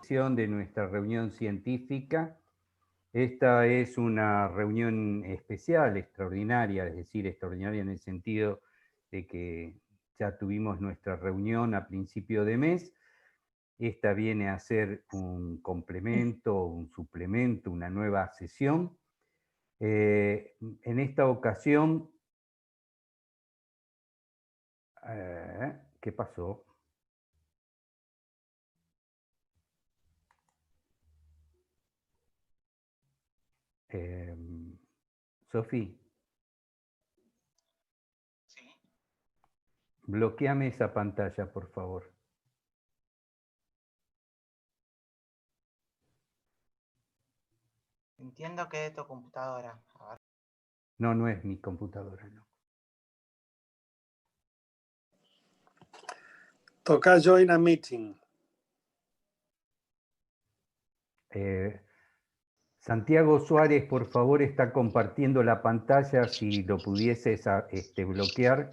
de nuestra reunión científica. Esta es una reunión especial, extraordinaria, es decir, extraordinaria en el sentido de que ya tuvimos nuestra reunión a principio de mes. Esta viene a ser un complemento, un suplemento, una nueva sesión. En esta ocasión, ¿qué pasó? Sofi, Sí. bloqueame esa pantalla, por favor. Entiendo que es tu computadora. A ver. No, no es mi computadora, no. Toca join a meeting. Santiago Suárez, por favor, está compartiendo la pantalla, si lo pudieses bloquear.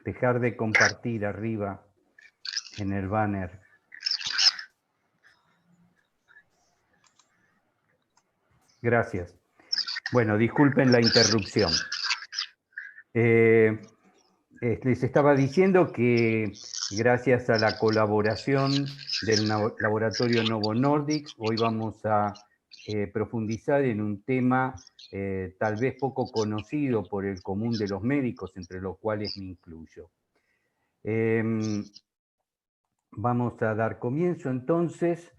Dejar de compartir arriba en el banner. Gracias. Bueno, disculpen la interrupción. Les estaba diciendo que gracias a la colaboración del laboratorio Novo Nordisk, hoy vamos a profundizar en un tema tal vez poco conocido por el común de los médicos, entre los cuales me incluyo. Vamos a dar comienzo entonces.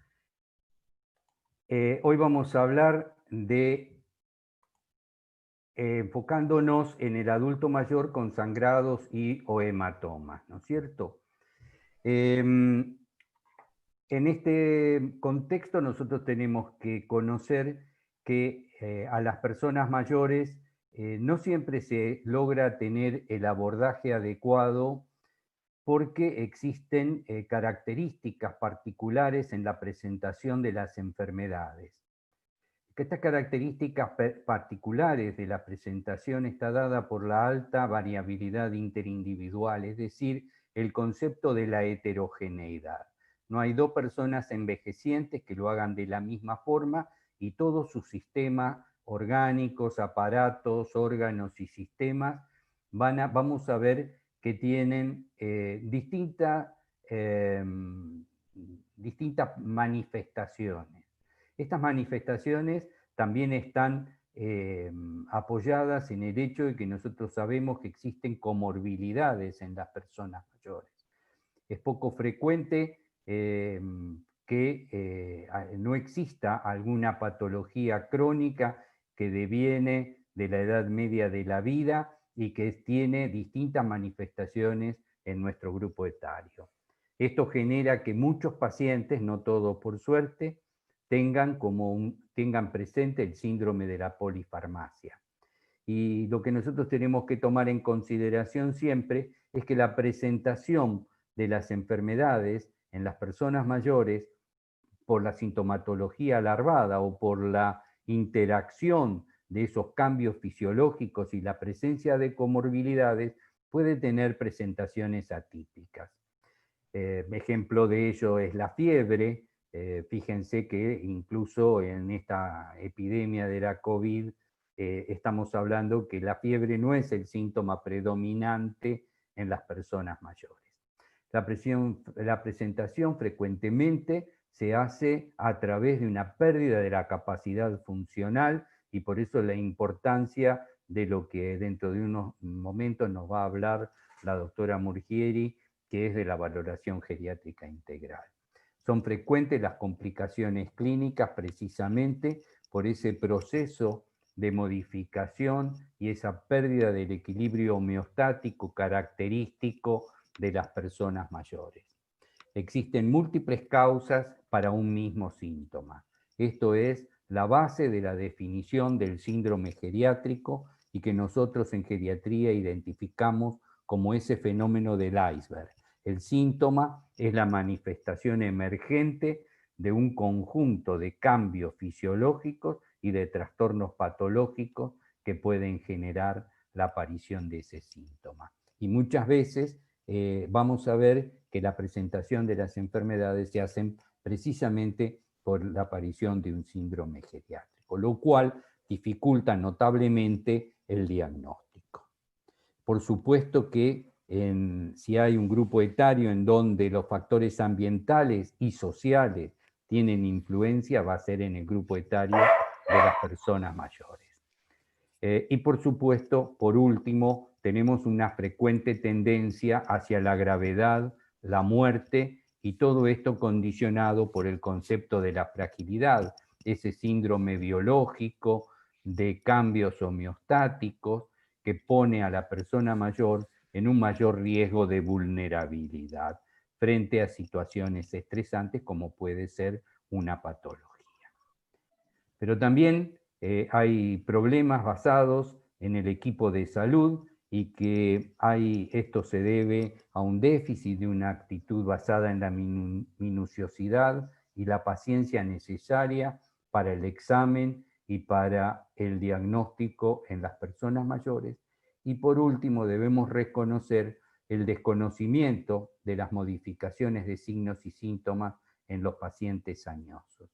Hoy vamos a hablar de enfocándonos en el adulto mayor con sangrados o hematomas, ¿no es cierto? En este contexto nosotros tenemos que conocer que a las personas mayores no siempre se logra tener el abordaje adecuado porque existen características particulares en la presentación de las enfermedades. Estas características particulares de la presentación está dada por la alta variabilidad interindividual, es decir, el concepto de la heterogeneidad. No hay dos personas envejecientes que lo hagan de la misma forma y todos sus sistemas orgánicos, aparatos, órganos y sistemas vamos a ver que tienen distintas manifestaciones. Estas manifestaciones también están apoyadas en el hecho de que nosotros sabemos que existen comorbilidades en las personas mayores. Es poco frecuente que no exista alguna patología crónica que deviene de la edad media de la vida y que tiene distintas manifestaciones en nuestro grupo etario. Esto genera que muchos pacientes, no todos por suerte, tengan presente el síndrome de la polifarmacia. Y lo que nosotros tenemos que tomar en consideración siempre es que la presentación de las enfermedades en las personas mayores por la sintomatología alarvada o por la interacción de esos cambios fisiológicos y la presencia de comorbilidades puede tener presentaciones atípicas. Ejemplo de ello es la fiebre. Fíjense que incluso en esta epidemia de la COVID estamos hablando que la fiebre no es el síntoma predominante en las personas mayores. La presentación frecuentemente se hace a través de una pérdida de la capacidad funcional y por eso la importancia de lo que dentro de unos momentos nos va a hablar la doctora Murgieri, que es de la valoración geriátrica integral. Son frecuentes las complicaciones clínicas precisamente por ese proceso de modificación y esa pérdida del equilibrio homeostático característico de las personas mayores. Existen múltiples causas para un mismo síntoma. Esto es la base de la definición del síndrome geriátrico y que nosotros en geriatría identificamos como ese fenómeno del iceberg. El síntoma es la manifestación emergente de un conjunto de cambios fisiológicos y de trastornos patológicos que pueden generar la aparición de ese síntoma. Y muchas veces vamos a ver que la presentación de las enfermedades se hacen precisamente por la aparición de un síndrome geriátrico, lo cual dificulta notablemente el diagnóstico. Por supuesto que si hay un grupo etario en donde los factores ambientales y sociales tienen influencia, va a ser en el grupo etario de las personas mayores. Y por supuesto, por último, tenemos una frecuente tendencia hacia la gravedad, la muerte, y todo esto condicionado por el concepto de la fragilidad, ese síndrome biológico de cambios homeostáticos que pone a la persona mayor en un mayor riesgo de vulnerabilidad frente a situaciones estresantes como puede ser una patología. Pero también hay problemas basados en el equipo de salud y que esto se debe a un déficit de una actitud basada en la minuciosidad y la paciencia necesaria para el examen y para el diagnóstico en las personas mayores. Y por último, debemos reconocer el desconocimiento de las modificaciones de signos y síntomas en los pacientes añosos.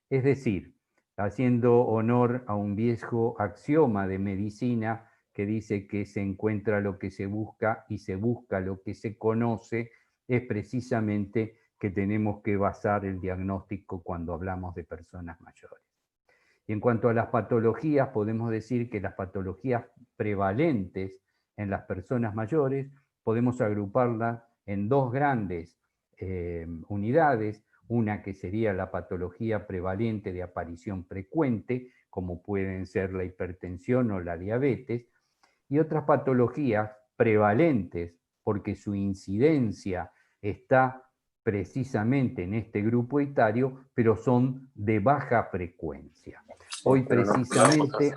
Es decir, haciendo honor a un viejo axioma de medicina que dice que se encuentra lo que se busca y se busca lo que se conoce, es precisamente que tenemos que basar el diagnóstico cuando hablamos de personas mayores. Y en cuanto a las patologías, podemos decir que las patologías prevalentes en las personas mayores podemos agruparlas en dos grandes unidades. Una que sería la patología prevalente de aparición frecuente, como pueden ser la hipertensión o la diabetes, y otras patologías prevalentes porque su incidencia está precisamente en este grupo etario, pero son de baja frecuencia. Hoy precisamente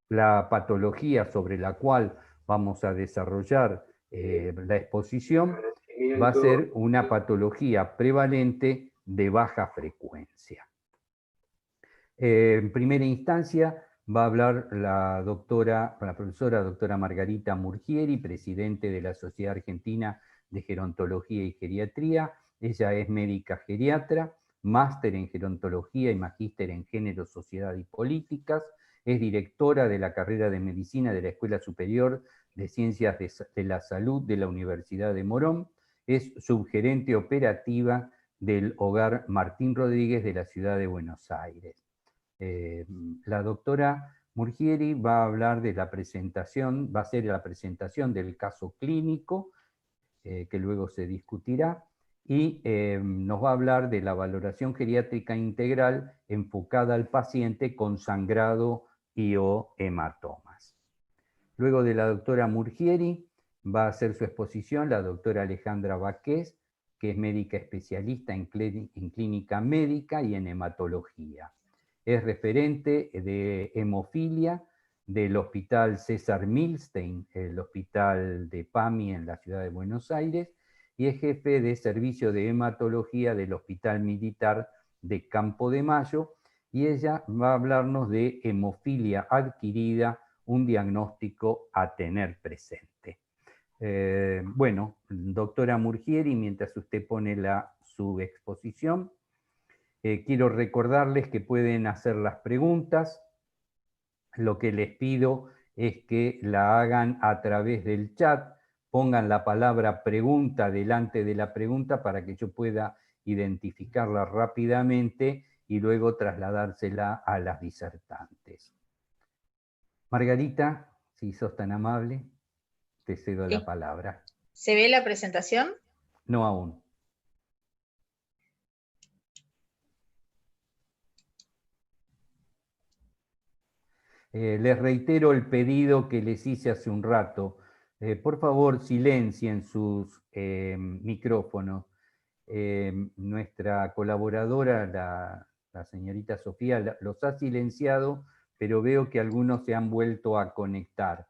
la patología sobre la cual vamos a desarrollar la exposición va a ser una patología prevalente de baja frecuencia. En primera instancia va a hablar la profesora doctora Margarita Murgieri, presidente de la Sociedad Argentina de Gerontología y Geriatría. Ella es médica geriatra, máster en gerontología y magíster en género, sociedad y políticas. Es directora de la carrera de medicina de la Escuela Superior de Ciencias de la Salud de la Universidad de Morón. Es subgerente operativa del Hogar Martín Rodríguez de la ciudad de Buenos Aires. La doctora Murgieri va a hablar de la presentación, va a hacer la presentación del caso clínico, que luego se discutirá, y nos va a hablar de la valoración geriátrica integral enfocada al paciente con sangrado y o hematomas. Luego de la doctora Murgieri va a hacer su exposición la doctora Alejandra Baqués, que es médica especialista en clínica médica y en hematología. Es referente de hemofilia del Hospital César Milstein, el hospital de PAMI en la ciudad de Buenos Aires, y es jefe de servicio de hematología del Hospital Militar de Campo de Mayo, y ella va a hablarnos de hemofilia adquirida, un diagnóstico a tener presente. Bueno, doctora Murgieri, mientras usted pone su exposición, quiero recordarles que pueden hacer las preguntas. Lo que les pido es que la hagan a través del chat, pongan la palabra pregunta delante de la pregunta para que yo pueda identificarla rápidamente y luego trasladársela a las disertantes. Margarita, si sos tan amable, te cedo la palabra. ¿Se ve la presentación? No aún. Les reitero el pedido que les hice hace un rato. Por favor, silencien sus micrófonos. Nuestra colaboradora, la señorita Sofía, los ha silenciado, pero veo que algunos se han vuelto a conectar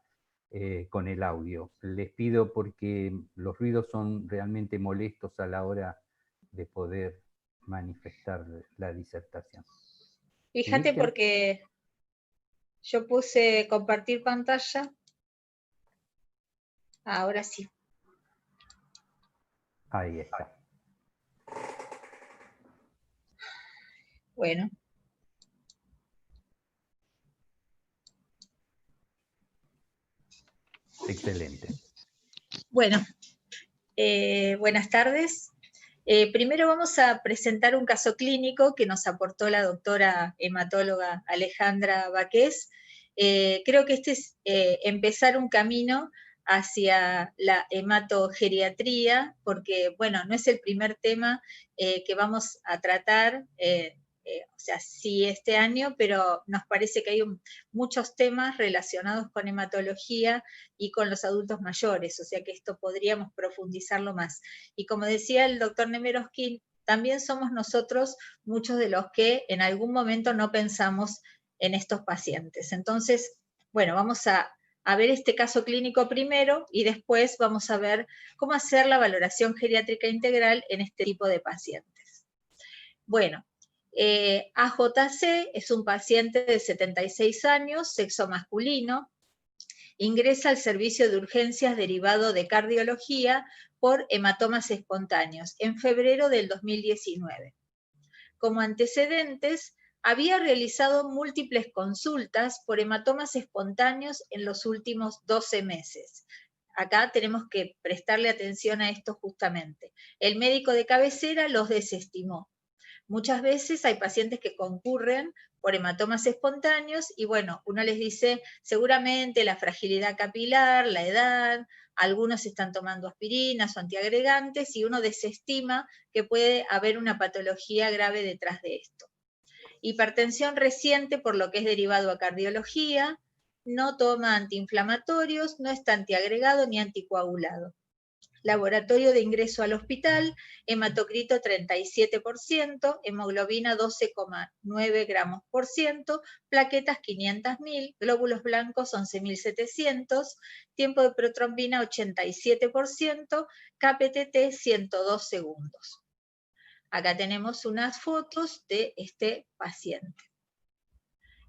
con el audio. Les pido porque los ruidos son realmente molestos a la hora de poder manifestar la disertación. Fíjate, ¿Sí? porque yo puse compartir pantalla. Ahora sí. Ahí está. Bueno. Excelente. Bueno, buenas tardes. Primero vamos a presentar un caso clínico que nos aportó la doctora hematóloga Alejandra Baqués. Creo que este es empezar un camino hacia la hematogeriatría, porque, bueno, no es el primer tema que vamos a tratar, o sea, sí este año, pero nos parece que hay muchos temas relacionados con hematología y con los adultos mayores, o sea que esto podríamos profundizarlo más. Y como decía el doctor Nemerovsky, también somos nosotros muchos de los que en algún momento no pensamos en estos pacientes. Entonces, bueno, vamos a ver este caso clínico primero y después vamos a ver cómo hacer la valoración geriátrica integral en este tipo de pacientes. Bueno, AJC es un paciente de 76 años, sexo masculino, ingresa al servicio de urgencias derivado de cardiología por hematomas espontáneos en febrero del 2019. Como antecedentes, había realizado múltiples consultas por hematomas espontáneos en los últimos 12 meses. Acá tenemos que prestarle atención a esto justamente. El médico de cabecera los desestimó. Muchas veces hay pacientes que concurren por hematomas espontáneos y bueno, uno les dice seguramente la fragilidad capilar, la edad, algunos están tomando aspirinas o antiagregantes y uno desestima que puede haber una patología grave detrás de esto. Hipertensión reciente por lo que es derivado a cardiología, no toma antiinflamatorios, no está antiagregado ni anticoagulado. Laboratorio de ingreso al hospital, hematocrito 37%, hemoglobina 12,9 gramos por ciento, plaquetas 500.000, glóbulos blancos 11.700, tiempo de protrombina 87%, KPTT 102 segundos. Acá tenemos unas fotos de este paciente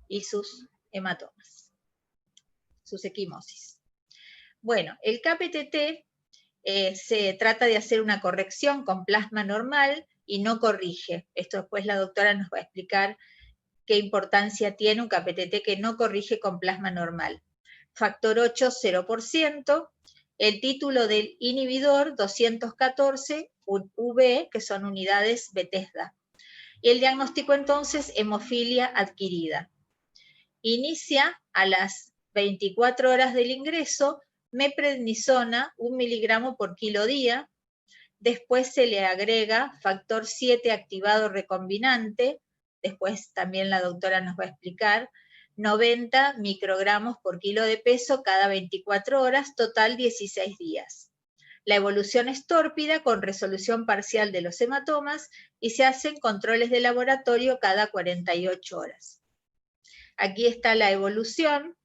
y sus hematomas, sus equimosis. Bueno, el KPTT se trata de hacer una corrección con plasma normal y no corrige. Esto después la doctora nos va a explicar qué importancia tiene un KPTT que no corrige con plasma normal. Factor 8, 0%. El título del inhibidor, 214 UV, que son unidades Bethesda. Y el diagnóstico entonces, hemofilia adquirida. Inicia a las 24 horas del ingreso meprednisona, 1 miligramo por kilo día, después se le agrega factor 7 activado recombinante, después también la doctora nos va a explicar, 90 microgramos por kilo de peso cada 24 horas, total 16 días. La evolución es tórpida con resolución parcial de los hematomas y se hacen controles de laboratorio cada 48 horas. Aquí está la evolución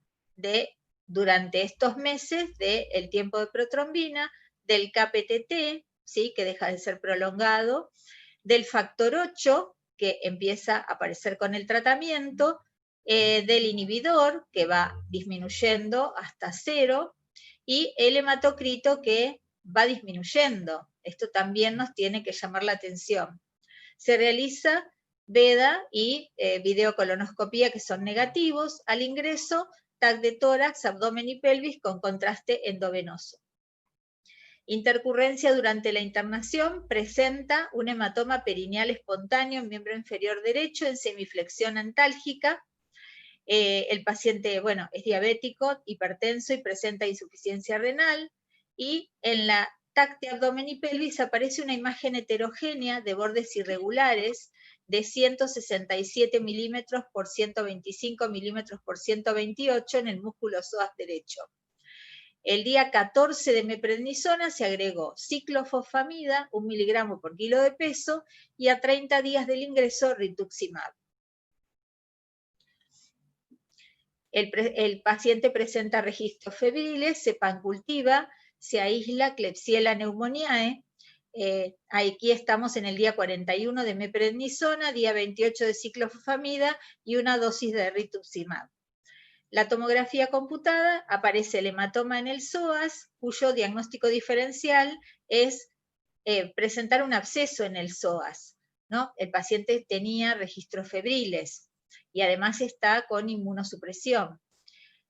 durante estos meses del tiempo de protrombina, del KPTT, ¿sí? Que deja de ser prolongado, del factor 8, que empieza a aparecer con el tratamiento, del inhibidor, que va disminuyendo hasta 0, y el hematocrito, que va disminuyendo. Esto también nos tiene que llamar la atención. Se realiza veda y videocolonoscopía, que son negativos, al ingreso, TAC de tórax, abdomen y pelvis con contraste endovenoso. Intercurrencia durante la internación, presenta un hematoma perineal espontáneo en miembro inferior derecho en semiflexión antálgica. El paciente, bueno, es diabético, hipertenso y presenta insuficiencia renal. Y en la TAC de abdomen y pelvis aparece una imagen heterogénea de bordes irregulares de 167 milímetros por 125 milímetros por 128 en el músculo psoas derecho. El día 14 de meprednisona se agregó ciclofosfamida, 1 miligramo por kilo de peso, y a 30 días del ingreso rituximab. El paciente presenta registros febriles, se pancultiva, se aísla Klebsiella pneumoniae. Aquí estamos en el día 41 de meprednisona, día 28 de ciclofosfamida y una dosis de rituximab. La tomografía computada, aparece el hematoma en el psoas, cuyo diagnóstico diferencial es presentar un absceso en el psoas, ¿no? El paciente tenía registros febriles y además está con inmunosupresión.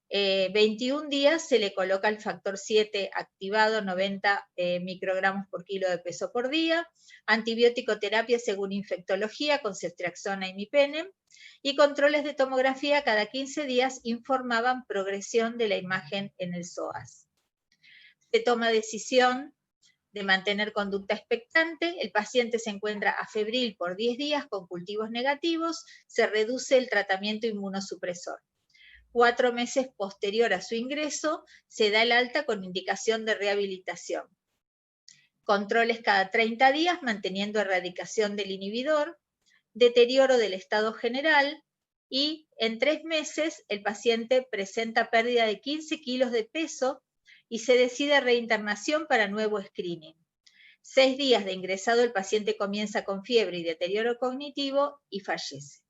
21 días se le coloca el factor 7 activado, 90 microgramos por kilo de peso por día, antibiótico terapia según infectología con ceftriaxona y imipenem, y controles de tomografía cada 15 días informaban progresión de la imagen en el psoas. Se toma decisión de mantener conducta expectante, el paciente se encuentra afebril por 10 días con cultivos negativos, se reduce el tratamiento inmunosupresor. 4 meses posterior a su ingreso, se da el alta con indicación de rehabilitación. Controles cada 30 días, manteniendo erradicación del inhibidor, deterioro del estado general, y en 3 meses el paciente presenta pérdida de 15 kilos de peso y se decide reinternación para nuevo screening. 6 días de ingresado, el paciente comienza con fiebre y deterioro cognitivo y fallece.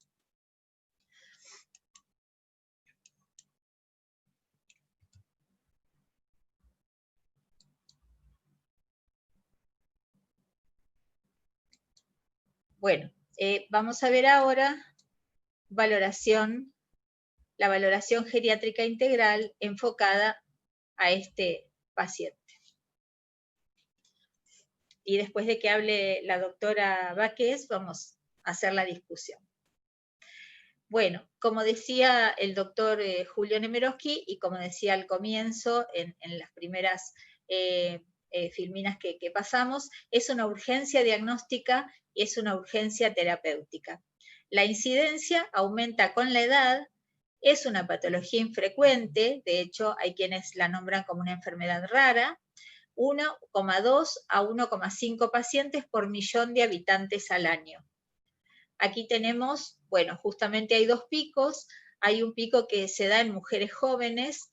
Bueno, vamos a ver ahora la valoración geriátrica integral enfocada a este paciente. Y después de que hable la doctora Vázquez, vamos a hacer la discusión. Bueno, como decía el doctor Julio Nemirovsky, y como decía al comienzo, en las primeras filminas que pasamos, es una urgencia diagnóstica y es una urgencia terapéutica. La incidencia aumenta con la edad, es una patología infrecuente, de hecho hay quienes la nombran como una enfermedad rara, 1,2 a 1,5 pacientes por millón de habitantes al año. Aquí tenemos, bueno, justamente hay 2 picos, hay un pico que se da en mujeres jóvenes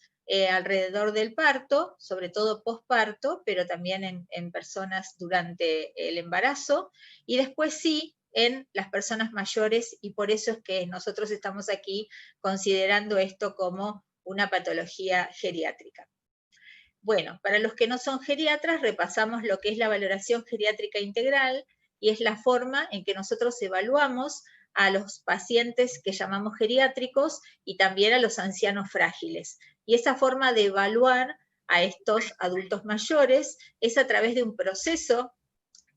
alrededor del parto, sobre todo posparto, pero también en personas durante el embarazo, y después sí en las personas mayores, y por eso es que nosotros estamos aquí considerando esto como una patología geriátrica. Bueno, para los que no son geriatras, repasamos lo que es la valoración geriátrica integral, y es la forma en que nosotros evaluamos a los pacientes que llamamos geriátricos y también a los ancianos frágiles. Y esa forma de evaluar a estos adultos mayores es a través de un proceso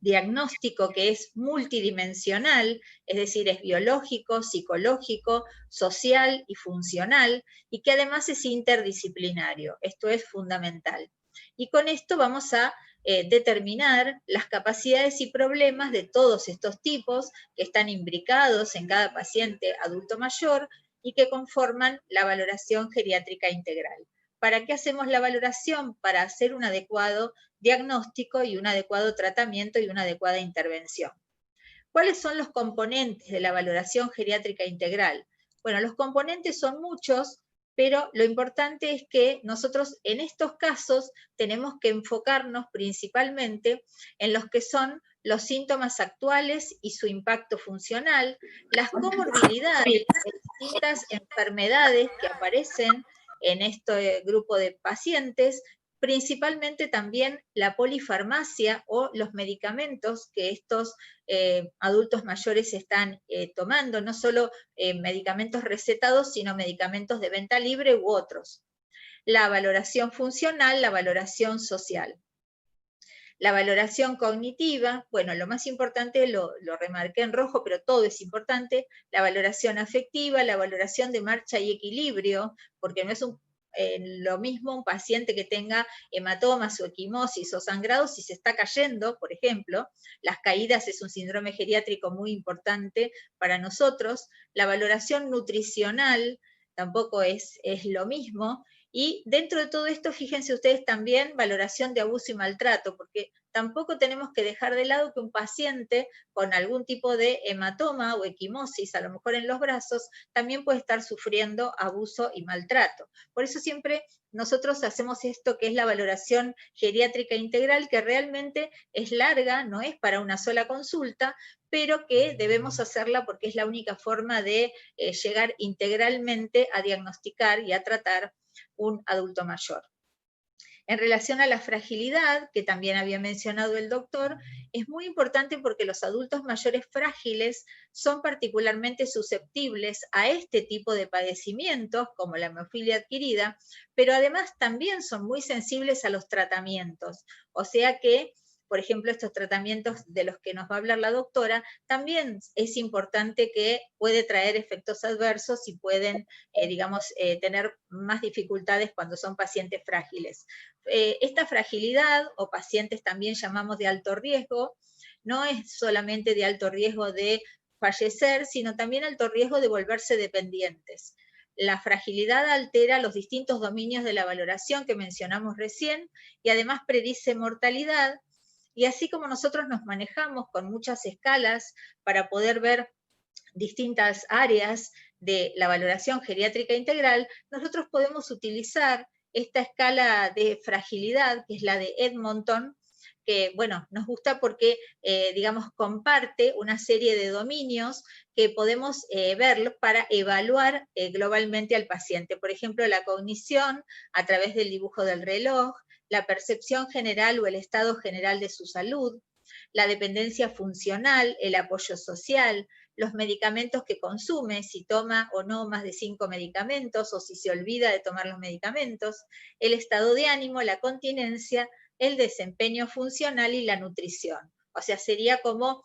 diagnóstico que es multidimensional, es decir, es biológico, psicológico, social y funcional, y que además es interdisciplinario. Esto es fundamental. Y con esto vamos a determinar las capacidades y problemas de todos estos tipos que están imbricados en cada paciente adulto mayor y que conforman la valoración geriátrica integral. ¿Para qué hacemos la valoración? Para hacer un adecuado diagnóstico y un adecuado tratamiento y una adecuada intervención. ¿Cuáles son los componentes de la valoración geriátrica integral? Bueno, los componentes son muchos, pero lo importante es que nosotros en estos casos tenemos que enfocarnos principalmente en los que son los síntomas actuales y su impacto funcional, las comorbilidades de distintas enfermedades que aparecen en este grupo de pacientes, principalmente también la polifarmacia o los medicamentos que estos adultos mayores están tomando, no solo medicamentos recetados, sino medicamentos de venta libre u otros. La valoración funcional, la valoración social. La valoración cognitiva, bueno, lo más importante lo remarqué en rojo, pero todo es importante, la valoración afectiva, la valoración de marcha y equilibrio, porque no es lo mismo un paciente que tenga hematomas o equimosis o sangrados si se está cayendo, por ejemplo. Las caídas es un síndrome geriátrico muy importante para nosotros. La valoración nutricional tampoco es lo mismo. Y dentro de todo esto, fíjense ustedes también valoración de abuso y maltrato, porque tampoco tenemos que dejar de lado que un paciente con algún tipo de hematoma o equimosis, a lo mejor en los brazos, también puede estar sufriendo abuso y maltrato. Por eso siempre nosotros hacemos esto que es la valoración geriátrica integral, que realmente es larga, no es para una sola consulta, pero que debemos hacerla porque es la única forma de llegar integralmente a diagnosticar y a tratar un adulto mayor. En relación a la fragilidad, que también había mencionado el doctor, es muy importante porque los adultos mayores frágiles son particularmente susceptibles a este tipo de padecimientos, como la hemofilia adquirida, pero además también son muy sensibles a los tratamientos. O sea que, por ejemplo, estos tratamientos de los que nos va a hablar la doctora, también es importante que puede traer efectos adversos y pueden, tener más dificultades cuando son pacientes frágiles. Esta fragilidad, o pacientes también llamamos de alto riesgo, no es solamente de alto riesgo de fallecer, sino también alto riesgo de volverse dependientes. La fragilidad altera los distintos dominios de la valoración que mencionamos recién y además predice mortalidad. Y así como nosotros nos manejamos con muchas escalas para poder ver distintas áreas de la valoración geriátrica integral, nosotros podemos utilizar esta escala de fragilidad, que es la de Edmonton, que, bueno, nos gusta porque, comparte una serie de dominios que podemos ver para evaluar globalmente al paciente. Por ejemplo, la cognición a través del dibujo del reloj, la percepción general o el estado general de su salud, la dependencia funcional, el apoyo social, los medicamentos que consume, si toma o no más de 5 medicamentos o si se olvida de tomar los medicamentos, el estado de ánimo, la continencia, el desempeño funcional y la nutrición. O sea, sería como,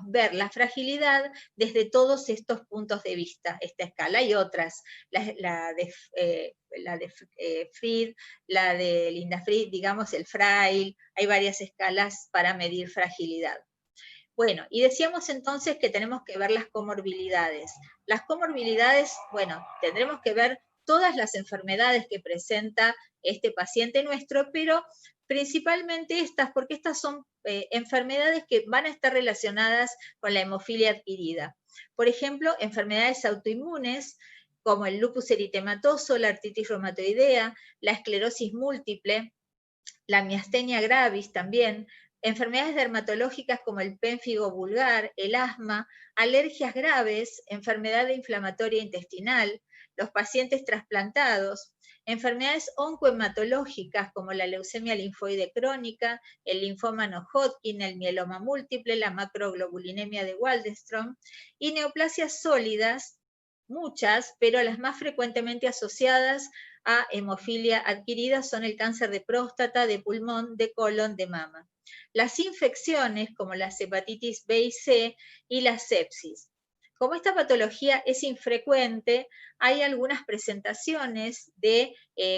ver la fragilidad desde todos estos puntos de vista, esta escala y otras, la de Fried, la de Linda Fried, el Frail, hay varias escalas para medir fragilidad. Bueno, y decíamos entonces que tenemos que ver las comorbilidades. Las comorbilidades, bueno, tendremos que ver todas las enfermedades que presenta este paciente nuestro, pero principalmente estas, porque estas son enfermedades que van a estar relacionadas con la hemofilia adquirida. Por ejemplo, enfermedades autoinmunes, como el lupus eritematoso, la artritis reumatoidea, la esclerosis múltiple, la miastenia gravis también, enfermedades dermatológicas como el pénfigo vulgar, el asma, alergias graves, enfermedad inflamatoria intestinal, los pacientes trasplantados, enfermedades oncohematológicas como la leucemia linfoide crónica, el linfoma no-Hodgkin, el mieloma múltiple, la macroglobulinemia de Waldenström, y neoplasias sólidas, muchas, pero las más frecuentemente asociadas a hemofilia adquirida son el cáncer de próstata, de pulmón, de colon, de mama. Las infecciones como las hepatitis B y C y la sepsis. Como esta patología es infrecuente, hay algunas presentaciones de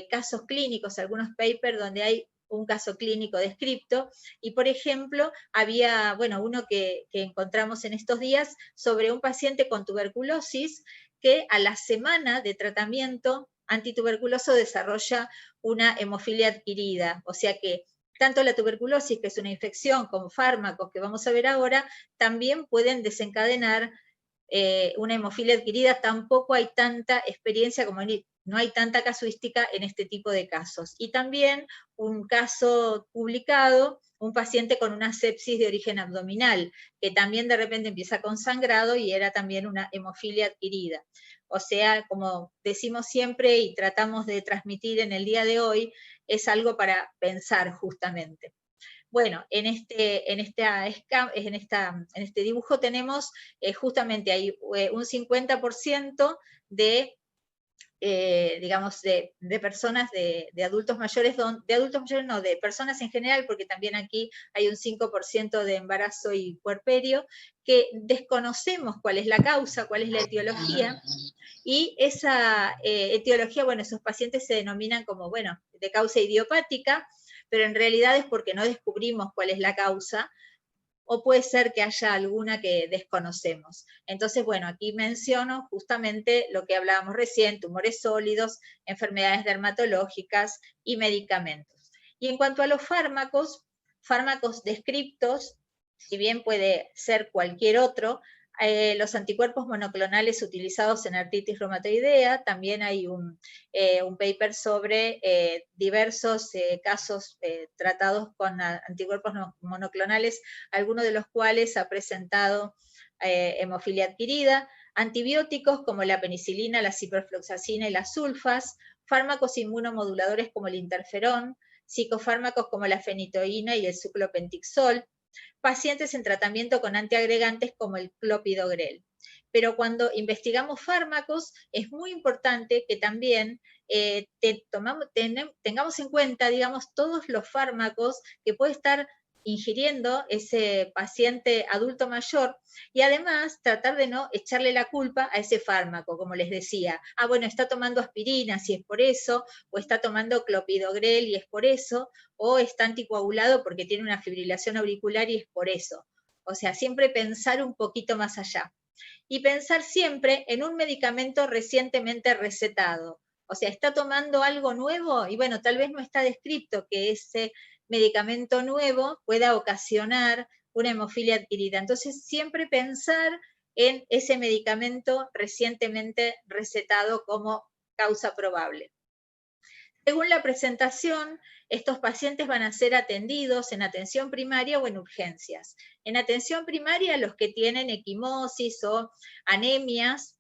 casos clínicos, algunos papers donde hay un caso clínico descrito, y por ejemplo, había, uno que encontramos en estos días sobre un paciente con tuberculosis que a la semana de tratamiento antituberculoso desarrolla una hemofilia adquirida, o sea que tanto la tuberculosis, que es una infección, como fármacos que vamos a ver ahora, también pueden desencadenar una hemofilia adquirida. Tampoco hay tanta experiencia, no hay tanta casuística en este tipo de casos. Y también un caso publicado, un paciente con una sepsis de origen abdominal, que también de repente empieza con sangrado y era también una hemofilia adquirida. O sea, como decimos siempre y tratamos de transmitir en el día de hoy, es algo para pensar justamente. Bueno, en este dibujo tenemos justamente hay un 50% de de personas, de adultos mayores, de personas en general, porque también aquí hay un 5% de embarazo y puerperio, que desconocemos cuál es la causa, cuál es la etiología, y esa etiología, esos pacientes se denominan como, de causa idiopática, pero en realidad es porque no descubrimos cuál es la causa, o puede ser que haya alguna que desconocemos. Entonces, aquí menciono justamente lo que hablábamos recién, tumores sólidos, enfermedades dermatológicas y medicamentos. Y en cuanto a los fármacos descriptos, si bien puede ser cualquier otro, los anticuerpos monoclonales utilizados en artritis reumatoidea, también hay un paper sobre diversos casos tratados con anticuerpos monoclonales, algunos de los cuales ha presentado hemofilia adquirida, antibióticos como la penicilina, la ciprofloxacina y las sulfas, fármacos inmunomoduladores como el interferón, psicofármacos como la fenitoína y el suclopentixol, pacientes en tratamiento con antiagregantes como el clopidogrel. Pero cuando investigamos fármacos, es muy importante que también tengamos en cuenta, digamos, todos los fármacos que puede estar ingiriendo ese paciente adulto mayor, y además tratar de no echarle la culpa a ese fármaco, como les decía. Bueno, está tomando aspirina si es por eso, o está tomando clopidogrel y es por eso, o está anticoagulado porque tiene una fibrilación auricular y es por eso. O sea, siempre pensar un poquito más allá. Y pensar siempre en un medicamento recientemente recetado. O sea, está tomando algo nuevo y bueno, tal vez no está descrito que ese medicamento nuevo pueda ocasionar una hemofilia adquirida. Entonces, siempre pensar en ese medicamento recientemente recetado como causa probable. Según la presentación, estos pacientes van a ser atendidos en atención primaria o en urgencias. En atención primaria, los que tienen equimosis o anemias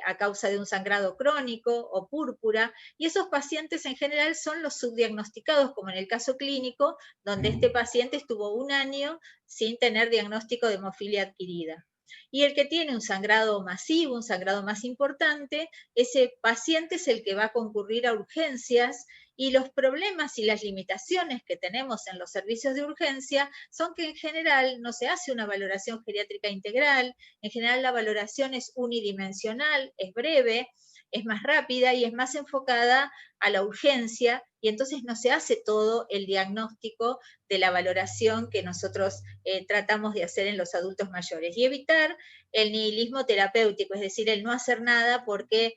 a causa de un sangrado crónico o púrpura, y esos pacientes en general son los subdiagnosticados, como en el caso clínico, donde este paciente estuvo 1 año sin tener diagnóstico de hemofilia adquirida. Y el que tiene un sangrado masivo, un sangrado más importante, ese paciente es el que va a concurrir a urgencias, y los problemas y las limitaciones que tenemos en los servicios de urgencia son que en general no se hace una valoración geriátrica integral, en general la valoración es unidimensional, es breve, es más rápida y es más enfocada a la urgencia, y entonces no se hace todo el diagnóstico de la valoración que nosotros tratamos de hacer en los adultos mayores, y evitar el nihilismo terapéutico, es decir, el no hacer nada porque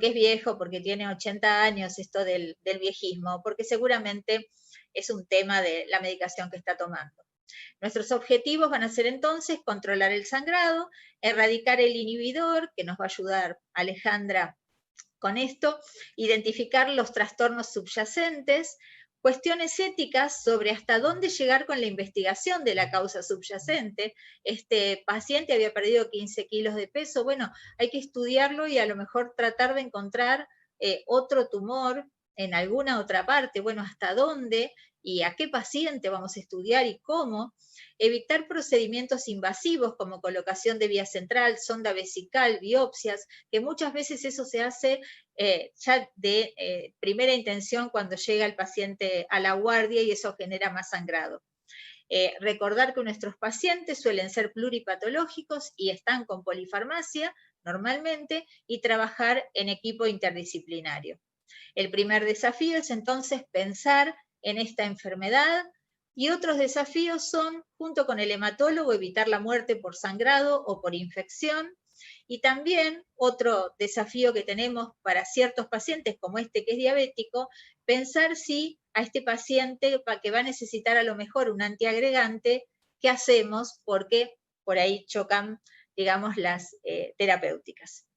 es viejo, porque tiene 80 años, esto del viejismo, porque seguramente es un tema de la medicación que está tomando. Nuestros objetivos van a ser entonces controlar el sangrado, erradicar el inhibidor, que nos va a ayudar Alejandra con esto, identificar los trastornos subyacentes, cuestiones éticas sobre hasta dónde llegar con la investigación de la causa subyacente. Este paciente había perdido 15 kilos de peso, bueno, hay que estudiarlo y a lo mejor tratar de encontrar otro tumor en alguna otra parte, bueno, hasta dónde y a qué paciente vamos a estudiar y cómo. Evitar procedimientos invasivos como colocación de vía central, sonda vesical, biopsias, que muchas veces eso se hace ya de primera intención cuando llega el paciente a la guardia y eso genera más sangrado. Recordar que nuestros pacientes suelen ser pluripatológicos y están con polifarmacia normalmente, y trabajar en equipo interdisciplinario. El primer desafío es entonces pensar en esta enfermedad, y otros desafíos son, junto con el hematólogo, evitar la muerte por sangrado o por infección. Y también otro desafío que tenemos para ciertos pacientes, como este que es diabético, pensar si a este paciente que va a necesitar a lo mejor un antiagregante, ¿qué hacemos? Porque por ahí chocan, digamos, las terapéuticas.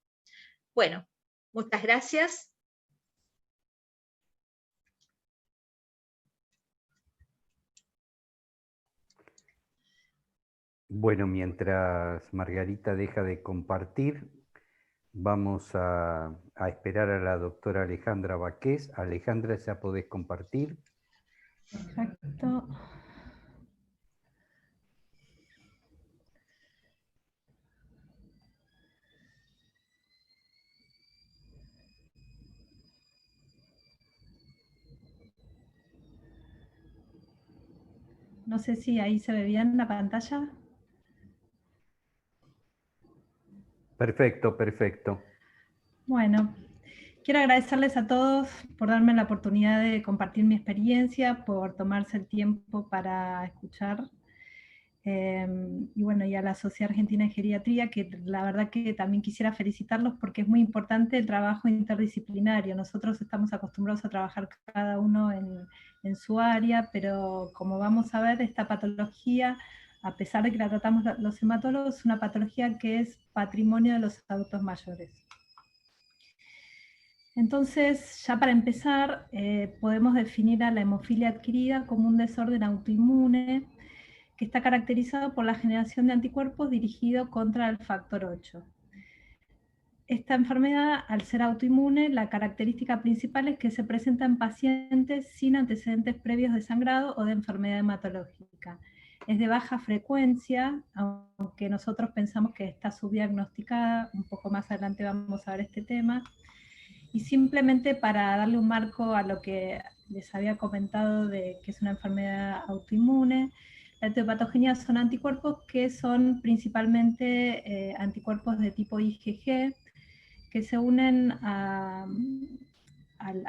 Bueno, muchas gracias. Bueno, mientras Margarita deja de compartir, vamos a esperar a la doctora Alejandra Baqués. Alejandra, ¿ya podés compartir? Perfecto. No sé si ahí se ve bien la pantalla. Perfecto, perfecto. Bueno, quiero agradecerles a todos por darme la oportunidad de compartir mi experiencia, por tomarse el tiempo para escuchar. Y bueno, y a la Sociedad Argentina de Geriatría, que la verdad que también quisiera felicitarlos porque es muy importante el trabajo interdisciplinario. Nosotros estamos acostumbrados a trabajar cada uno en su área, pero como vamos a ver, esta patología, a pesar de que la tratamos los hematólogos, es una patología que es patrimonio de los adultos mayores. Entonces, ya para empezar, podemos definir a la hemofilia adquirida como un desorden autoinmune que está caracterizado por la generación de anticuerpos dirigido contra el factor 8. esta enfermedad, al ser autoinmune, la característica principal es que se presenta en pacientes sin antecedentes previos de sangrado o de enfermedad hematológica. Es de baja frecuencia, aunque nosotros pensamos que está subdiagnosticada, un poco más adelante vamos a ver este tema. Y simplemente para darle un marco a lo que les había comentado de que es una enfermedad autoinmune, la etiopatogenia son anticuerpos que son principalmente anticuerpos de tipo IgG, que se unen a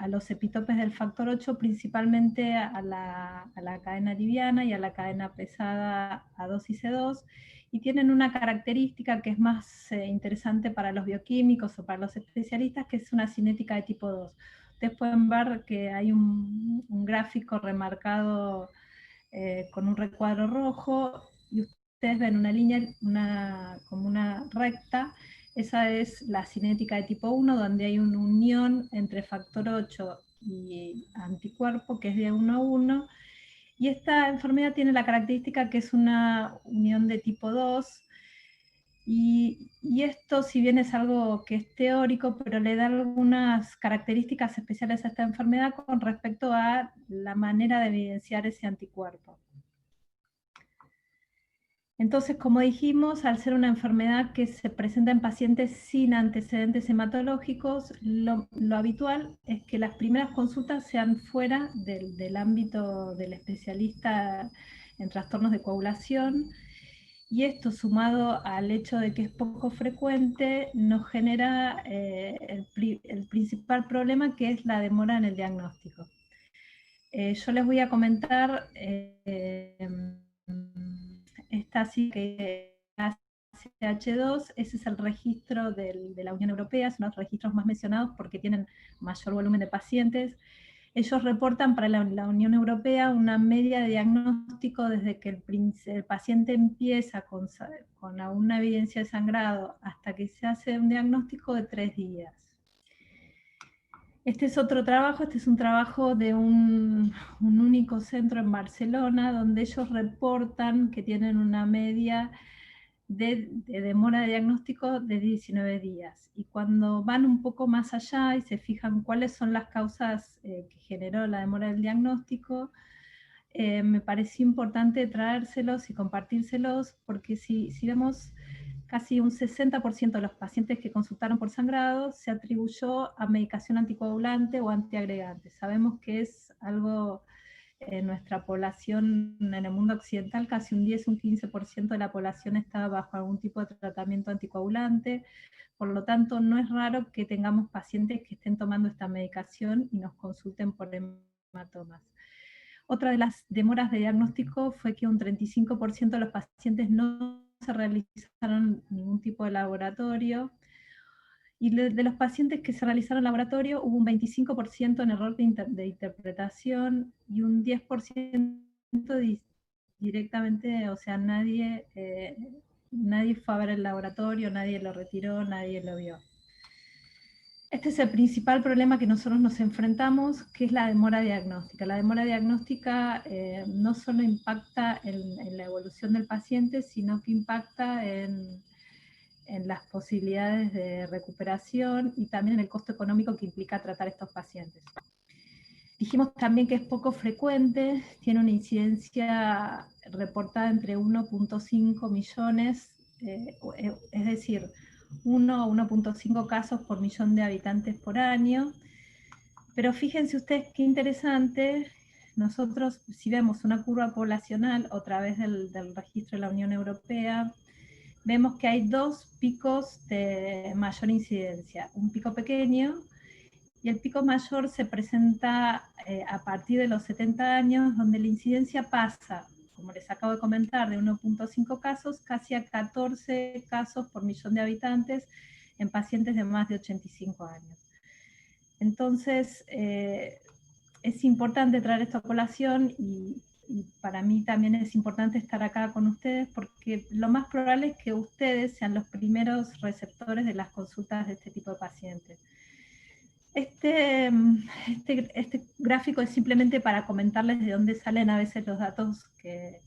los epitopes del factor 8, principalmente a la cadena liviana y a la cadena pesada A2 y C2, y tienen una característica que es más interesante para los bioquímicos o para los especialistas, que es una cinética de tipo 2. Ustedes pueden ver que hay un gráfico remarcado con un recuadro rojo, y ustedes ven una línea, como una recta. Esa es la cinética de tipo 1, donde hay una unión entre factor 8 y anticuerpo, que es de 1 a 1, y esta enfermedad tiene la característica que es una unión de tipo 2, y esto, si bien es algo que es teórico, pero le da algunas características especiales a esta enfermedad con respecto a la manera de evidenciar ese anticuerpo. Entonces, como dijimos, al ser una enfermedad que se presenta en pacientes sin antecedentes hematológicos, lo habitual es que las primeras consultas sean fuera del ámbito del especialista en trastornos de coagulación, y esto, sumado al hecho de que es poco frecuente, nos genera el principal problema, que es la demora en el diagnóstico. Yo les voy a comentar esta sí que ACH2, ese es el registro de la Unión Europea, son los registros más mencionados porque tienen mayor volumen de pacientes. Ellos reportan para la Unión Europea una media de diagnóstico desde que el paciente empieza con una evidencia de sangrado hasta que se hace un diagnóstico de 3 días. Este es otro trabajo, este es un trabajo de un único centro en Barcelona, donde ellos reportan que tienen una media de demora de diagnóstico de 19 días. Y cuando van un poco más allá y se fijan cuáles son las causas que generó la demora del diagnóstico, me pareció importante traérselos y compartírselos, porque si vemos, casi un 60% de los pacientes que consultaron por sangrado se atribuyó a medicación anticoagulante o antiagregante. Sabemos que es algo en nuestra población, en el mundo occidental, casi un 10, un 15% de la población está bajo algún tipo de tratamiento anticoagulante. Por lo tanto, no es raro que tengamos pacientes que estén tomando esta medicación y nos consulten por hematomas. Otra de las demoras de diagnóstico fue que un 35% de los pacientes no se realizaron ningún tipo de laboratorio, y de los pacientes que se realizaron laboratorio hubo un 25% en error de interpretación y un 10% directamente, o sea, nadie fue a ver el laboratorio, nadie lo retiró, nadie lo vio. Este es el principal problema que nosotros nos enfrentamos, que es la demora diagnóstica. La demora diagnóstica no solo impacta en la evolución del paciente, sino que impacta en las posibilidades de recuperación y también en el costo económico que implica tratar a estos pacientes. Dijimos también que es poco frecuente, tiene una incidencia reportada entre 1.5 millones, es decir, 1 o 1.5 casos por millón de habitantes por año. Pero fíjense ustedes qué interesante, nosotros si vemos una curva poblacional a través del registro de la Unión Europea, vemos que hay 2 picos de mayor incidencia, un pico pequeño, y el pico mayor se presenta a partir de los 70 años, donde la incidencia pasa, como les acabo de comentar, de 1.5 casos, casi a 14 casos por millón de habitantes en pacientes de más de 85 años. Entonces, es importante traer esta población y para mí también es importante estar acá con ustedes, porque lo más probable es que ustedes sean los primeros receptores de las consultas de este tipo de pacientes. Este gráfico es simplemente para comentarles de dónde salen a veces los datos que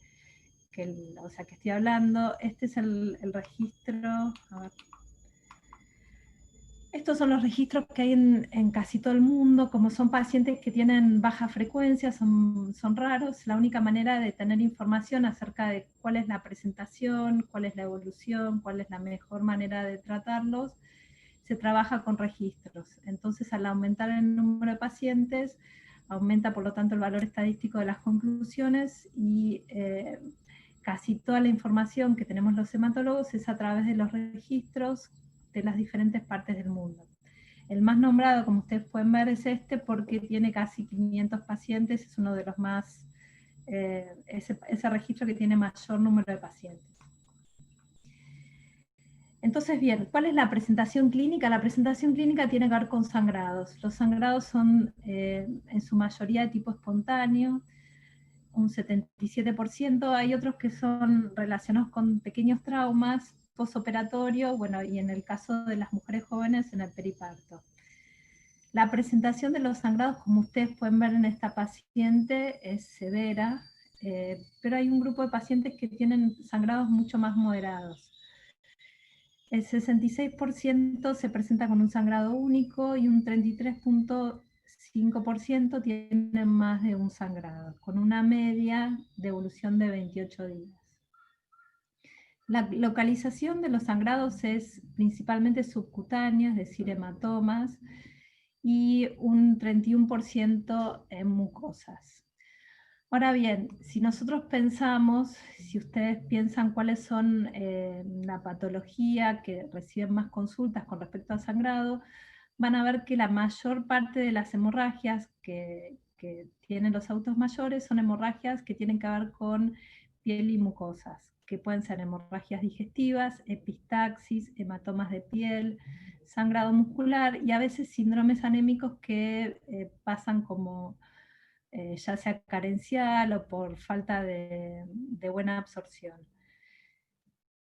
estoy hablando. Este es el registro, a ver. Estos son los registros que hay en casi todo el mundo. Como son pacientes que tienen baja frecuencia, son raros, la única manera de tener información acerca de cuál es la presentación, cuál es la evolución, cuál es la mejor manera de tratarlos, se trabaja con registros. Entonces, al aumentar el número de pacientes, aumenta por lo tanto el valor estadístico de las conclusiones, y casi toda la información que tenemos los hematólogos es a través de los registros de las diferentes partes del mundo. El más nombrado, como ustedes pueden ver, es este, porque tiene casi 500 pacientes, es uno de los más, ese registro que tiene mayor número de pacientes. Entonces, bien, ¿cuál es la presentación clínica? La presentación clínica tiene que ver con sangrados. Los sangrados son en su mayoría de tipo espontáneo, un 77%, hay otros que son relacionados con pequeños traumas, postoperatorio, bueno, y en el caso de las mujeres jóvenes, en el periparto. La presentación de los sangrados, como ustedes pueden ver en esta paciente, es severa, pero hay un grupo de pacientes que tienen sangrados mucho más moderados. El 66% se presenta con un sangrado único y un 33.5% tienen más de un sangrado, con una media de evolución de 28 días. La localización de los sangrados es principalmente subcutánea, es decir, hematomas, y un 31% en mucosas. Ahora bien, si nosotros pensamos, si ustedes piensan cuáles son la patología que reciben más consultas con respecto al sangrado, van a ver que la mayor parte de las hemorragias que tienen los adultos mayores son hemorragias que tienen que ver con piel y mucosas, que pueden ser hemorragias digestivas, epistaxis, hematomas de piel, sangrado muscular y a veces síndromes anémicos que pasan como ya sea carencial o por falta de buena absorción.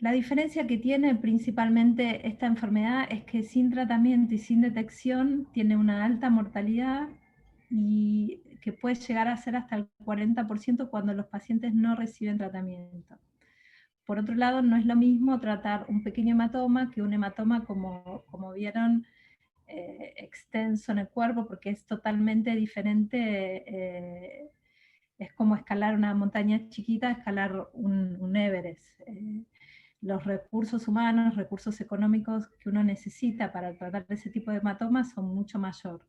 La diferencia que tiene principalmente esta enfermedad es que sin tratamiento y sin detección tiene una alta mortalidad, y que puede llegar a ser hasta el 40% cuando los pacientes no reciben tratamiento. Por otro lado, no es lo mismo tratar un pequeño hematoma que un hematoma, como vieron, extenso en el cuerpo, porque es totalmente diferente, es como escalar una montaña chiquita, escalar un Everest. Los recursos humanos, recursos económicos que uno necesita para tratar ese tipo de hematomas son mucho mayor.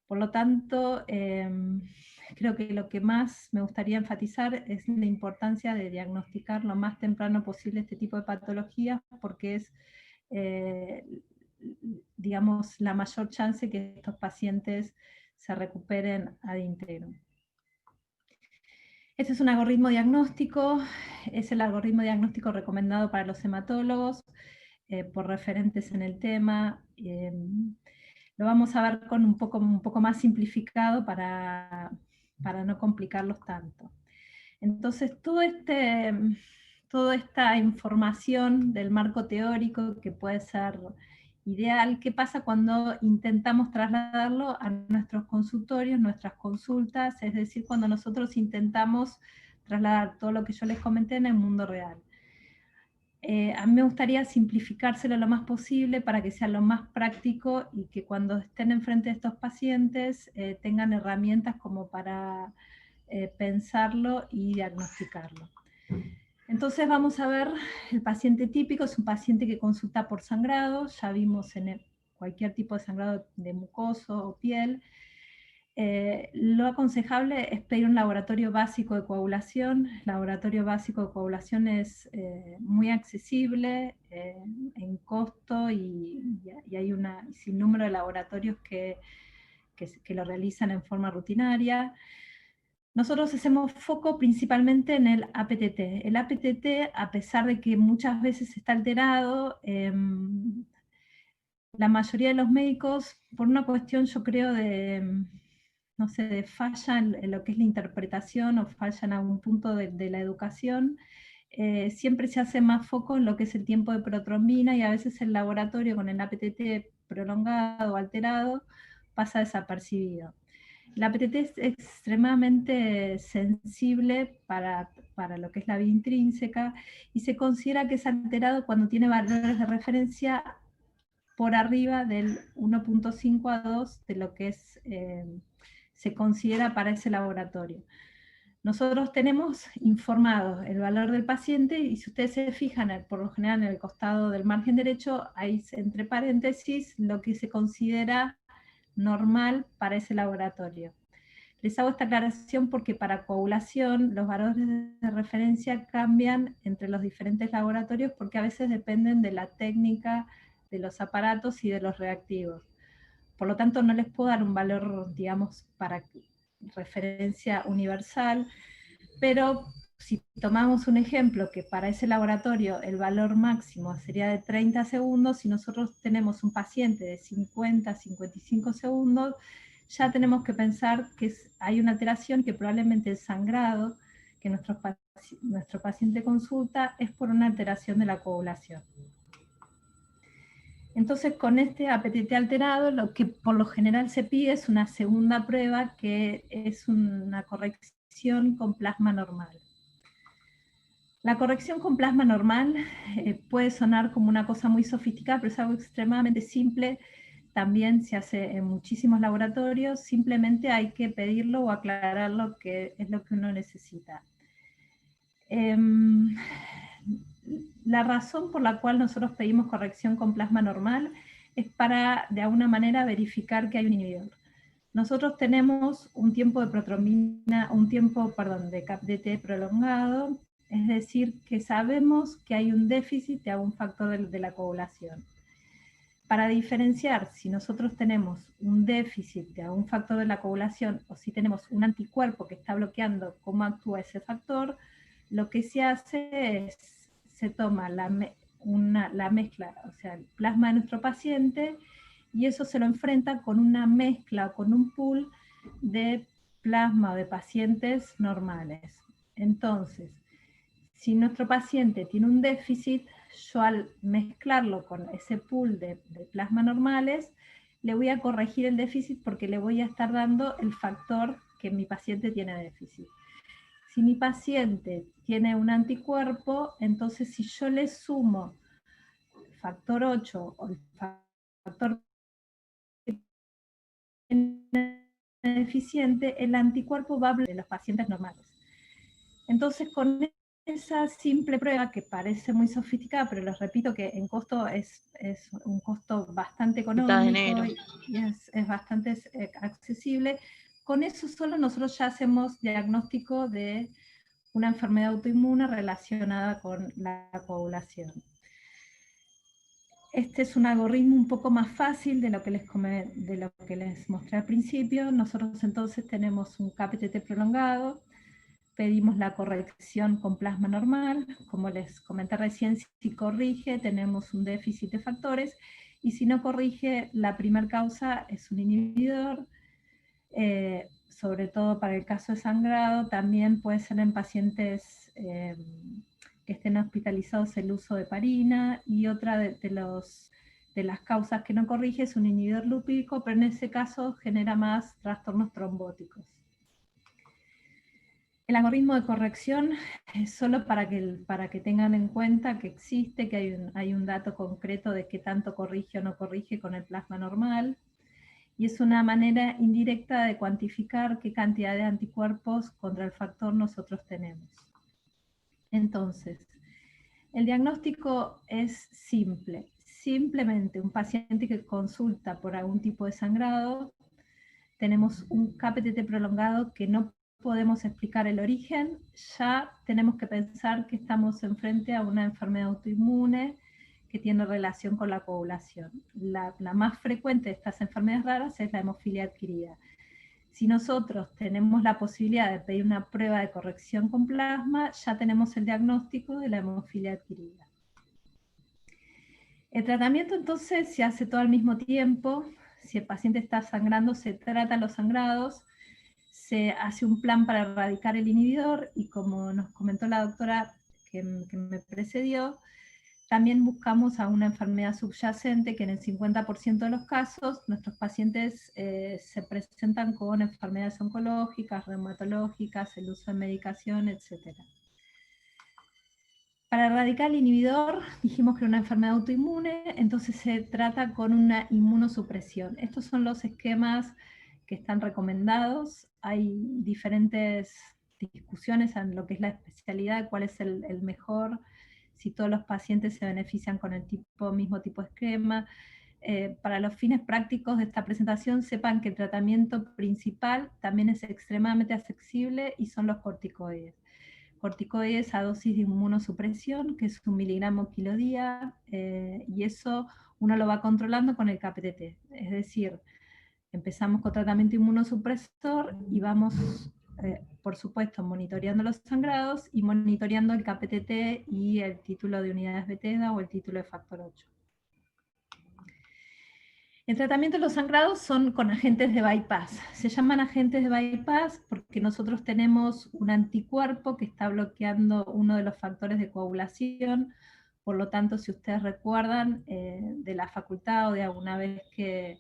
Por lo tanto, creo que lo que más me gustaría enfatizar es la importancia de diagnosticar lo más temprano posible este tipo de patologías, porque es digamos, la mayor chance que estos pacientes se recuperen ad interim. Este es un algoritmo diagnóstico, es el algoritmo diagnóstico recomendado para los hematólogos por referentes en el tema. Lo vamos a ver con un poco más simplificado para no complicarlos tanto. Entonces, toda esta información del marco teórico que puede ser ideal, ¿qué pasa cuando intentamos trasladarlo a nuestros consultorios, nuestras consultas? Es decir, cuando nosotros intentamos trasladar todo lo que yo les comenté en el mundo real. A mí me gustaría simplificárselo lo más posible para que sea lo más práctico y que cuando estén enfrente de estos pacientes tengan herramientas como para pensarlo y diagnosticarlo. Entonces vamos a ver, el paciente típico es un paciente que consulta por sangrado, ya vimos en cualquier tipo de sangrado de mucoso o piel. Lo aconsejable es pedir un laboratorio básico de coagulación. El laboratorio básico de coagulación es muy accesible en costo, y hay un sinnúmero de laboratorios que lo realizan en forma rutinaria. Nosotros hacemos foco principalmente en el APTT. El APTT, a pesar de que muchas veces está alterado, la mayoría de los médicos, por una cuestión yo creo no sé, de falla en lo que es la interpretación o falla en algún punto de la educación, siempre se hace más foco en lo que es el tiempo de protrombina, y a veces el laboratorio con el APTT prolongado o alterado pasa desapercibido. La APTT es extremadamente sensible para lo que es la vida intrínseca, y se considera que es alterado cuando tiene valores de referencia por arriba del 1.5 a 2 de lo que es, se considera para ese laboratorio. Nosotros tenemos informado el valor del paciente y si ustedes se fijan, por lo general en el costado del margen derecho, hay entre paréntesis lo que se considera normal para ese laboratorio. Les hago esta aclaración porque para coagulación los valores de referencia cambian entre los diferentes laboratorios porque a veces dependen de la técnica, de los aparatos y de los reactivos. Por lo tanto, no les puedo dar un valor, digamos, para referencia universal, pero si tomamos un ejemplo que para ese laboratorio el valor máximo sería de 30 segundos, si nosotros tenemos un paciente de 50 a 55 segundos, ya tenemos que pensar que hay una alteración que probablemente el sangrado que nuestro paciente consulta es por una alteración de la coagulación. Entonces, con este APTT alterado, lo que por lo general se pide es una segunda prueba, que es una corrección con plasma normal. La corrección con plasma normal puede sonar como una cosa muy sofisticada, pero es algo extremadamente simple. También se hace en muchísimos laboratorios, simplemente hay que pedirlo o aclararlo, que es lo que uno necesita. La razón por la cual nosotros pedimos corrección con plasma normal es para, de alguna manera, verificar que hay un inhibidor. Nosotros tenemos un tiempo de protrombina, de CAPDT prolongado, es decir, que sabemos que hay un déficit de algún factor de la coagulación. Para diferenciar si nosotros tenemos un déficit de algún factor de la coagulación o si tenemos un anticuerpo que está bloqueando cómo actúa ese factor, lo que se hace es, se toma la mezcla, o sea, el plasma de nuestro paciente, y eso se lo enfrenta con una mezcla o con un pool de plasma de pacientes normales. Entonces, si nuestro paciente tiene un déficit, yo al mezclarlo con ese pool de plasma normales, le voy a corregir el déficit porque le voy a estar dando el factor que mi paciente tiene déficit. Si mi paciente tiene un anticuerpo, entonces si yo le sumo factor 8 o el factor deficiente, el anticuerpo va a hablar de los pacientes normales. Entonces, con esa simple prueba, que parece muy sofisticada, pero les repito que en costo es un costo bastante económico y es bastante accesible, con eso solo nosotros ya hacemos diagnóstico de una enfermedad autoinmune relacionada con la coagulación. Este es un algoritmo un poco más fácil de lo que les mostré al principio. Nosotros entonces tenemos un CAPTT prolongado, pedimos la corrección con plasma normal, como les comenté recién, si corrige tenemos un déficit de factores, y si no corrige, la primera causa es un inhibidor, sobre todo para el caso de sangrado. También puede ser en pacientes que estén hospitalizados el uso de heparina, y otra de las causas que no corrige es un inhibidor lúpico, pero en ese caso genera más trastornos trombóticos. El algoritmo de corrección es solo para que tengan en cuenta que existe, que hay un dato concreto de qué tanto corrige o no corrige con el plasma normal, y es una manera indirecta de cuantificar qué cantidad de anticuerpos contra el factor nosotros tenemos. Entonces, el diagnóstico es simple. Simplemente un paciente que consulta por algún tipo de sangrado, tenemos un CAPTT prolongado que no podemos explicar el origen, ya tenemos que pensar que estamos enfrente a una enfermedad autoinmune que tiene relación con la coagulación. La más frecuente de estas enfermedades raras es la hemofilia adquirida. Si nosotros tenemos la posibilidad de pedir una prueba de corrección con plasma, ya tenemos el diagnóstico de la hemofilia adquirida. El tratamiento entonces se hace todo al mismo tiempo. Si el paciente está sangrando, se trata los sangrados, se hace un plan para erradicar el inhibidor, y como nos comentó la doctora que me precedió, también buscamos a una enfermedad subyacente, que en el 50% de los casos nuestros pacientes se presentan con enfermedades oncológicas, reumatológicas, el uso de medicación, etc. Para erradicar el inhibidor, dijimos que era una enfermedad autoinmune, entonces se trata con una inmunosupresión. Estos son los esquemas que están recomendados. Hay diferentes discusiones en lo que es la especialidad, cuál es el mejor, si todos los pacientes se benefician con el mismo tipo de esquema. Para los fines prácticos de esta presentación, sepan que el tratamiento principal también es extremadamente accesible y son los corticoides. Corticoides a dosis de inmunosupresión, que es 1 miligramo kilo día, y eso uno lo va controlando con el KPTT. Es decir, empezamos con tratamiento inmunosupresor y vamos, por supuesto, monitoreando los sangrados y monitoreando el KPTT y el título de unidades Bethesda o el título de factor 8. El tratamiento de los sangrados son con agentes de bypass. Se llaman agentes de bypass porque nosotros tenemos un anticuerpo que está bloqueando uno de los factores de coagulación. Por lo tanto, si ustedes recuerdan de la facultad o de alguna vez que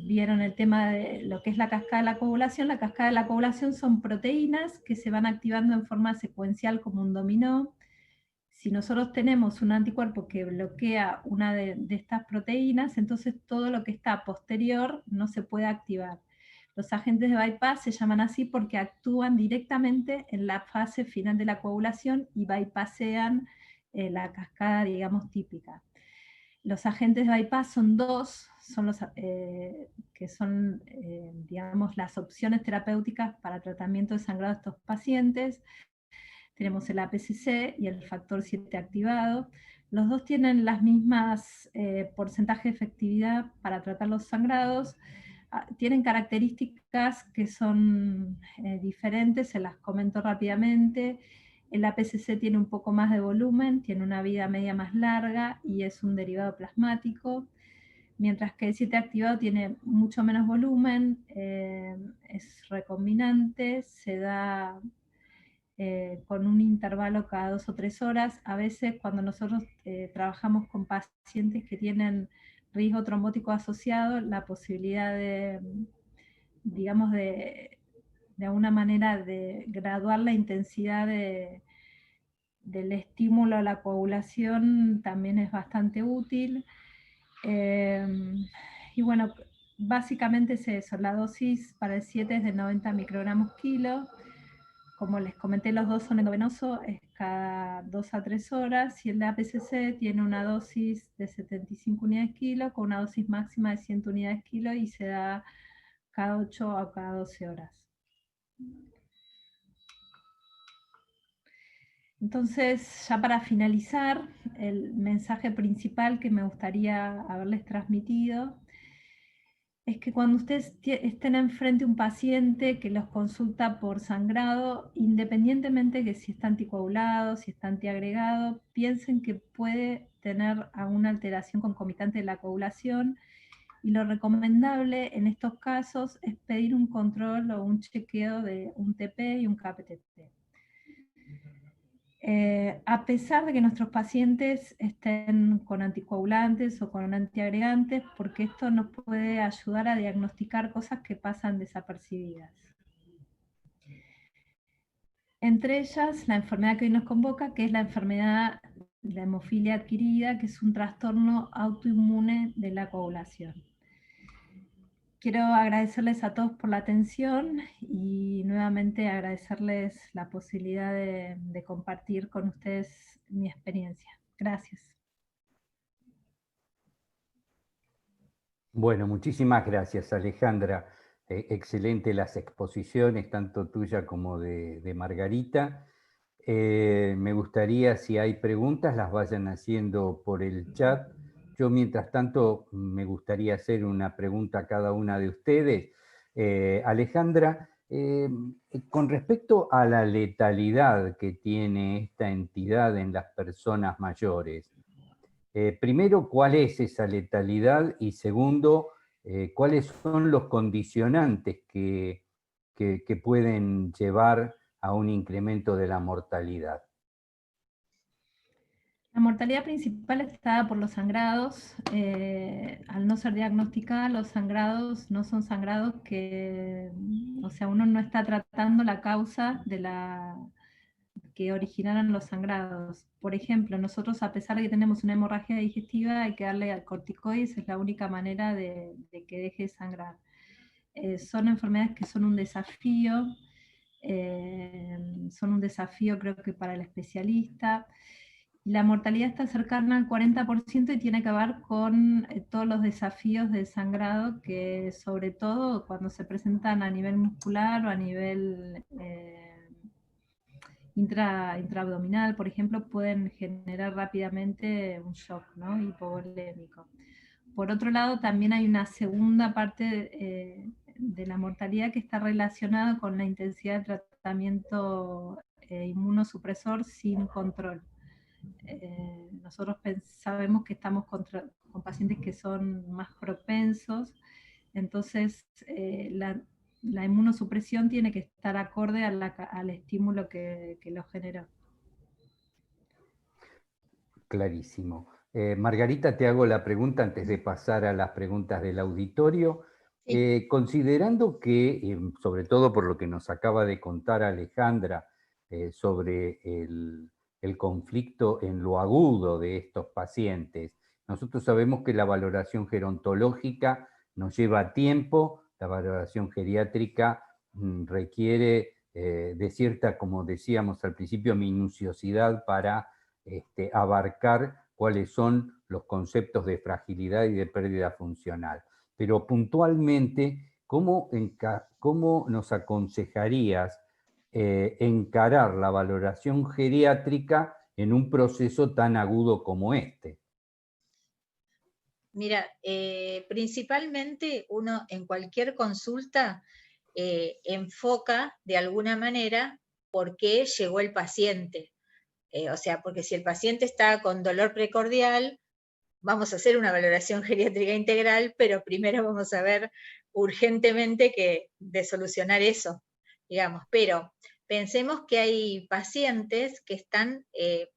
vieron el tema de lo que es la cascada de la coagulación son proteínas que se van activando en forma secuencial como un dominó. Si nosotros tenemos un anticuerpo que bloquea una de estas proteínas, entonces todo lo que está posterior no se puede activar. Los agentes de bypass se llaman así porque actúan directamente en la fase final de la coagulación y bypassean la cascada, digamos, típica. Los agentes de bypass son dos, son los que son, digamos, las opciones terapéuticas para tratamiento de sangrado de estos pacientes. Tenemos el APCC y el factor 7 activado. Los dos tienen las mismas porcentajes de efectividad para tratar los sangrados. Tienen características que son diferentes, se las comento rápidamente. El APCC tiene un poco más de volumen, tiene una vida media más larga y es un derivado plasmático, mientras que el 7 activado tiene mucho menos volumen, es recombinante, se da con un intervalo cada 2 o 3 horas. A veces cuando nosotros trabajamos con pacientes que tienen riesgo trombótico asociado, la posibilidad de, digamos, de alguna manera de graduar la intensidad del estímulo a la coagulación también es bastante útil. Y bueno, básicamente es eso, la dosis para el 7 es de 90 microgramos kilo. Como les comenté, los dos son endovenosos, es cada 2 a 3 horas, y el de APCC tiene una dosis de 75 unidades kilo, con una dosis máxima de 100 unidades kilo, y se da cada 8 o cada 12 horas. Entonces, ya para finalizar, el mensaje principal que me gustaría haberles transmitido es que cuando ustedes estén enfrente a un paciente que los consulta por sangrado, independientemente de si está anticoagulado, si está antiagregado, piensen que puede tener alguna alteración concomitante de la coagulación, y lo recomendable en estos casos es pedir un control o un chequeo de un TP y un KPTT. A pesar de que nuestros pacientes estén con anticoagulantes o con antiagregantes, porque esto nos puede ayudar a diagnosticar cosas que pasan desapercibidas. Entre ellas, la enfermedad que hoy nos convoca, que es la enfermedad de la hemofilia adquirida, que es un trastorno autoinmune de la coagulación. Quiero agradecerles a todos por la atención y nuevamente agradecerles la posibilidad de compartir con ustedes mi experiencia. Gracias. Bueno, muchísimas gracias, Alejandra. Excelente las exposiciones, tanto tuya como de Margarita. Me gustaría, si hay preguntas, las vayan haciendo por el chat. Yo, mientras tanto, me gustaría hacer una pregunta a cada una de ustedes. Alejandra, con respecto a la letalidad que tiene esta entidad en las personas mayores, primero, ¿cuál es esa letalidad? Y segundo, ¿cuáles son los condicionantes que pueden llevar a un incremento de la mortalidad? La mortalidad principal está dada por los sangrados. Al no ser diagnosticada, los sangrados no son sangrados que, o sea, uno no está tratando la causa de que originaran los sangrados. Por ejemplo, nosotros, a pesar de que tenemos una hemorragia digestiva, hay que darle corticoides, es la única manera de que deje de sangrar. Son enfermedades que son un desafío creo que para el especialista. La mortalidad está cercana al 40% y tiene que ver con todos los desafíos del sangrado, que sobre todo cuando se presentan a nivel muscular o a nivel intraabdominal, por ejemplo, pueden generar rápidamente un shock, ¿no? Hipovolémico. Por otro lado, también hay una segunda parte de la mortalidad que está relacionada con la intensidad de tratamiento inmunosupresor sin control. Nosotros sabemos que estamos con pacientes que son más propensos, entonces la inmunosupresión tiene que estar acorde al estímulo que lo generó. Clarísimo. Margarita, te hago la pregunta antes de pasar a las preguntas del auditorio. Sí. Considerando que, sobre todo por lo que nos acaba de contar Alejandra, sobre el conflicto en lo agudo de estos pacientes, nosotros sabemos que la valoración gerontológica nos lleva tiempo, la valoración geriátrica requiere de cierta, como decíamos al principio, minuciosidad para abarcar cuáles son los conceptos de fragilidad y de pérdida funcional. Pero puntualmente, ¿cómo nos aconsejarías encarar la valoración geriátrica en un proceso tan agudo como este? Mira, principalmente uno en cualquier consulta enfoca de alguna manera por qué llegó el paciente. O sea, porque si el paciente está con dolor precordial, vamos a hacer una valoración geriátrica integral, pero primero vamos a ver urgentemente de solucionar eso, digamos. Pero pensemos que hay pacientes que están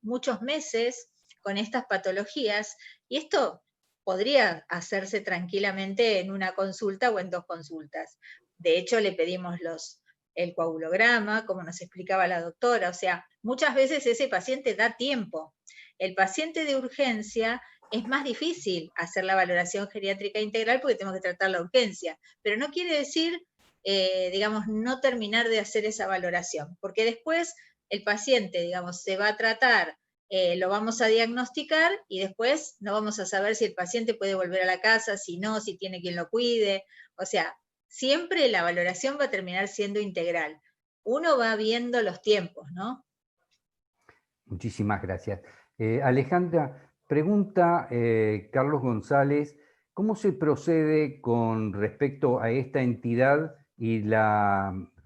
muchos meses con estas patologías, y esto podría hacerse tranquilamente en una consulta o en 2 consultas. De hecho, le pedimos el coagulograma, como nos explicaba la doctora, o sea, muchas veces ese paciente da tiempo. El paciente de urgencia es más difícil hacer la valoración geriátrica integral porque tenemos que tratar la urgencia, pero no quiere decir, digamos, no terminar de hacer esa valoración, porque después el paciente, digamos, se va a tratar, lo vamos a diagnosticar y después no vamos a saber si el paciente puede volver a la casa, si no, si tiene quien lo cuide, o sea, siempre la valoración va a terminar siendo integral. Uno va viendo los tiempos, ¿no? Muchísimas gracias. Alejandra, pregunta Carlos González, ¿cómo se procede con respecto a esta entidad y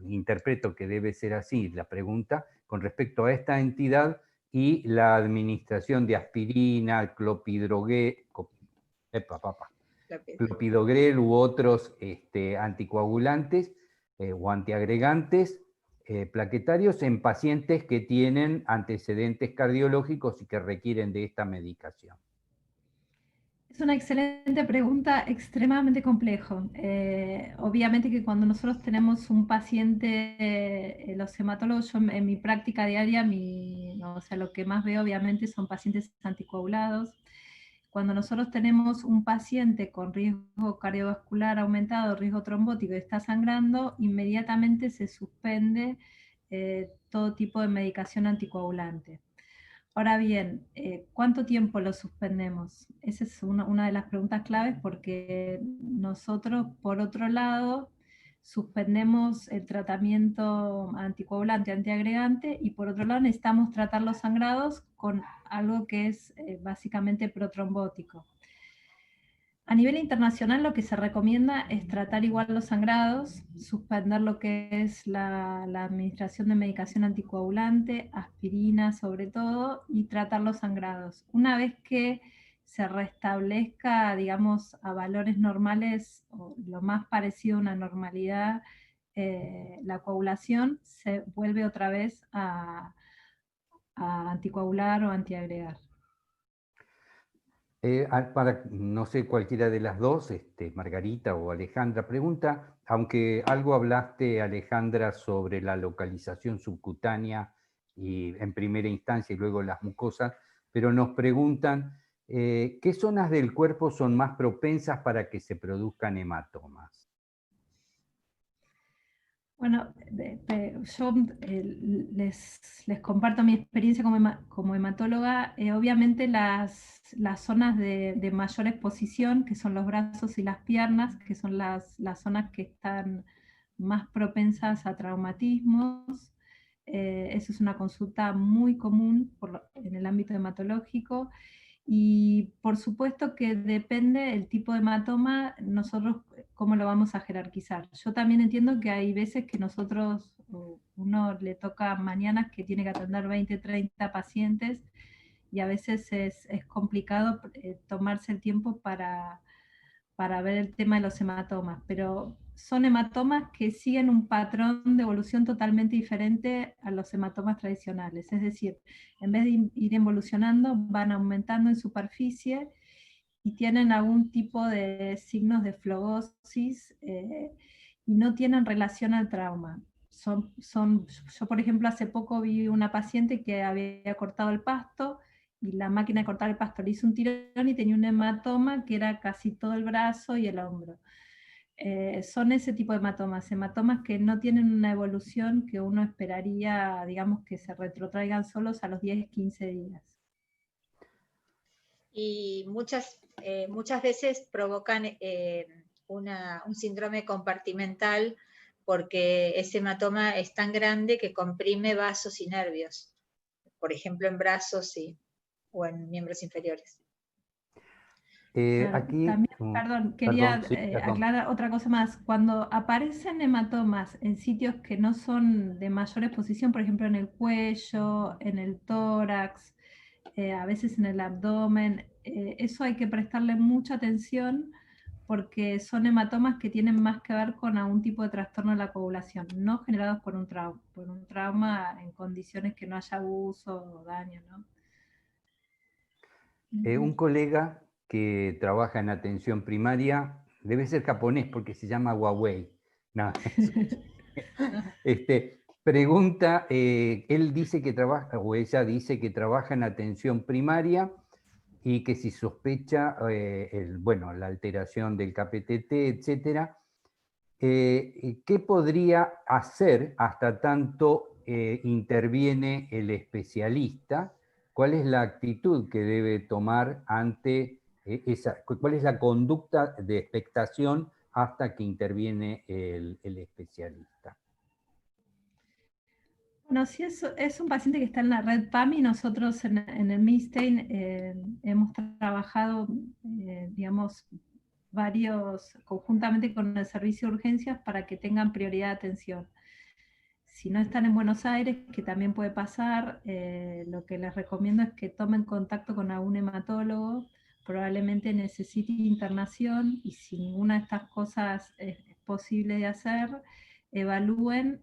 interpreto que debe ser así la pregunta, con respecto a esta entidad y la administración de aspirina, clopidogrel u otros anticoagulantes o antiagregantes plaquetarios en pacientes que tienen antecedentes cardiológicos y que requieren de esta medicación? Es una excelente pregunta, extremadamente complejo. Obviamente que cuando nosotros tenemos un paciente, los hematólogos, yo en mi práctica diaria, o sea, lo que más veo obviamente son pacientes anticoagulados. Cuando nosotros tenemos un paciente con riesgo cardiovascular aumentado, riesgo trombótico y está sangrando, inmediatamente se suspende todo tipo de medicación anticoagulante. Ahora bien, ¿cuánto tiempo lo suspendemos? Esa es una de las preguntas claves, porque nosotros, por otro lado, suspendemos el tratamiento anticoagulante, antiagregante, y por otro lado necesitamos tratar los sangrados con algo que es básicamente protrombótico. A nivel internacional lo que se recomienda es tratar igual los sangrados, suspender lo que es la administración de medicación anticoagulante, aspirina sobre todo, y tratar los sangrados. Una vez que se restablezca, digamos, a valores normales, o lo más parecido a una normalidad, la coagulación, se vuelve otra vez a anticoagular o antiagregar. Para, no sé, cualquiera de las dos, Margarita o Alejandra, pregunta, aunque algo hablaste, Alejandra, sobre la localización subcutánea y en primera instancia y luego las mucosas, pero nos preguntan ¿qué zonas del cuerpo son más propensas para que se produzcan hematomas? Bueno, yo les comparto mi experiencia como hematóloga. Obviamente las zonas de mayor exposición, que son los brazos y las piernas, que son las zonas que están más propensas a traumatismos. Eso es una consulta muy común en el ámbito hematológico. Y por supuesto que depende el tipo de hematoma, nosotros cómo lo vamos a jerarquizar. Yo también entiendo que hay veces que uno le toca mañanas que tiene que atender 20, 30 pacientes y a veces es complicado tomarse el tiempo para ver el tema de los hematomas, pero son hematomas que siguen un patrón de evolución totalmente diferente a los hematomas tradicionales. Es decir, en vez de ir evolucionando, van aumentando en superficie y tienen algún tipo de signos de flebosis y no tienen relación al trauma. Yo, por ejemplo, hace poco vi una paciente que había cortado el pasto y la máquina de cortar el pasto le hizo un tirón y tenía un hematoma que era casi todo el brazo y el hombro. Son ese tipo de hematomas que no tienen una evolución que uno esperaría, digamos, que se retrotraigan solos a los 10, 15 días. Y muchas veces provocan un síndrome compartimental porque ese hematoma es tan grande que comprime vasos y nervios, por ejemplo en brazos o en miembros inferiores. Aquí, también, perdón, quería sí, aclarar otra cosa más. Cuando aparecen hematomas en sitios que no son de mayor exposición, por ejemplo en el cuello, en el tórax, a veces en el abdomen, eso hay que prestarle mucha atención porque son hematomas que tienen más que ver con algún tipo de trastorno de la coagulación, no generados por un trauma en condiciones que no haya abuso o daño, ¿no? Un colega que trabaja en atención primaria, debe ser japonés porque se llama Huawei. No, pregunta, él dice que trabaja, o ella dice que trabaja en atención primaria y que si sospecha, bueno, la alteración del KPTT, etcétera, ¿qué podría hacer hasta tanto interviene el especialista? ¿Cuál es la actitud que debe tomar ante cuál es la conducta de expectación hasta que interviene el especialista? Bueno, sí, es un paciente que está en la red PAMI. Nosotros en el MISTEIN hemos trabajado, digamos, conjuntamente con el servicio de urgencias para que tengan prioridad de atención. Si no están en Buenos Aires, que también puede pasar, lo que les recomiendo es que tomen contacto con algún hematólogo, probablemente necesite internación y si ninguna de estas cosas es posible de hacer, evalúen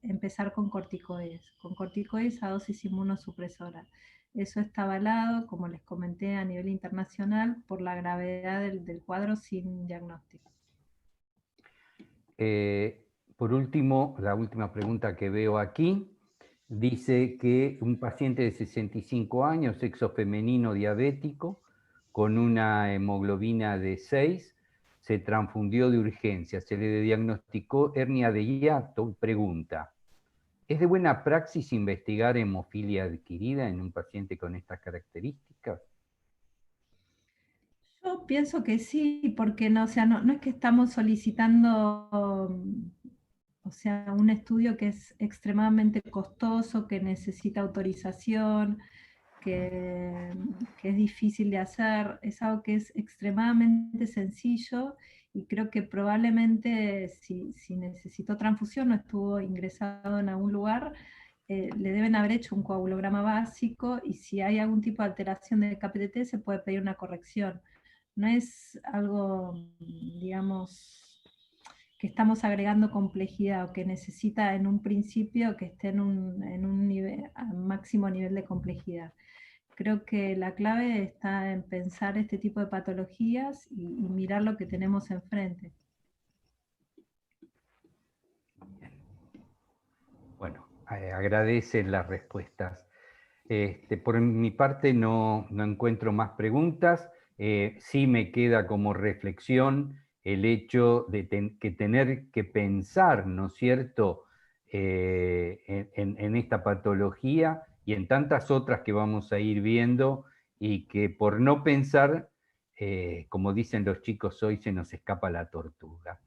empezar con corticoides a dosis inmunosupresora. Eso está avalado, como les comenté, a nivel internacional por la gravedad del cuadro sin diagnóstico. Por último, la última pregunta que veo aquí, dice que un paciente de 65 años, sexo femenino diabético, con una hemoglobina de 6, se transfundió de urgencia, se le diagnosticó hernia de hiato. Pregunta, ¿es de buena praxis investigar hemofilia adquirida en un paciente con estas características? Yo pienso que sí, porque no es que estamos solicitando, un estudio que es extremadamente costoso, que necesita autorización, que es difícil de hacer, es algo que es extremadamente sencillo y creo que probablemente si necesitó transfusión o estuvo ingresado en algún lugar, le deben haber hecho un coagulograma básico y si hay algún tipo de alteración de KPTT se puede pedir una corrección. No es algo, digamos, que estamos agregando complejidad o que necesita en un principio que esté en un máximo nivel de complejidad. Creo que la clave está en pensar este tipo de patologías y mirar lo que tenemos enfrente. Bueno, agradecen las respuestas. Por mi parte no encuentro más preguntas. Sí me queda como reflexión el hecho de que tener que pensar, ¿no es cierto?, en esta patología y en tantas otras que vamos a ir viendo, y que por no pensar, como dicen los chicos hoy, se nos escapa la tortuga.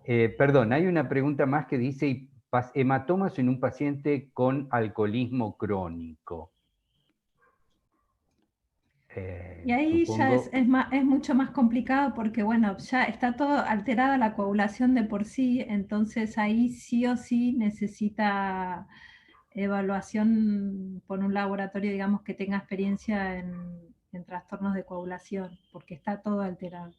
Perdón, hay una pregunta más que dice, hematomas en un paciente con alcoholismo crónico. Y ahí Supongo... ya es mucho más complicado porque, bueno, ya está todo alterada la coagulación de por sí, entonces ahí sí o sí necesita evaluación por un laboratorio, digamos, que tenga experiencia en trastornos de coagulación, porque está todo alterado.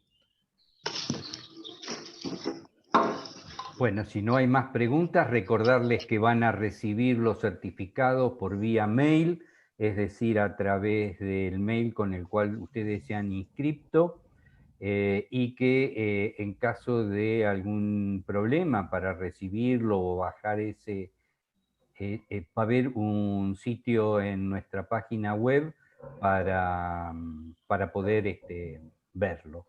Bueno, si no hay más preguntas, recordarles que van a recibir los certificados por vía mail, es decir, a través del mail con el cual ustedes se han inscrito, y que en caso de algún problema para recibirlo o bajar ese, va a haber un sitio en nuestra página web para poder verlo,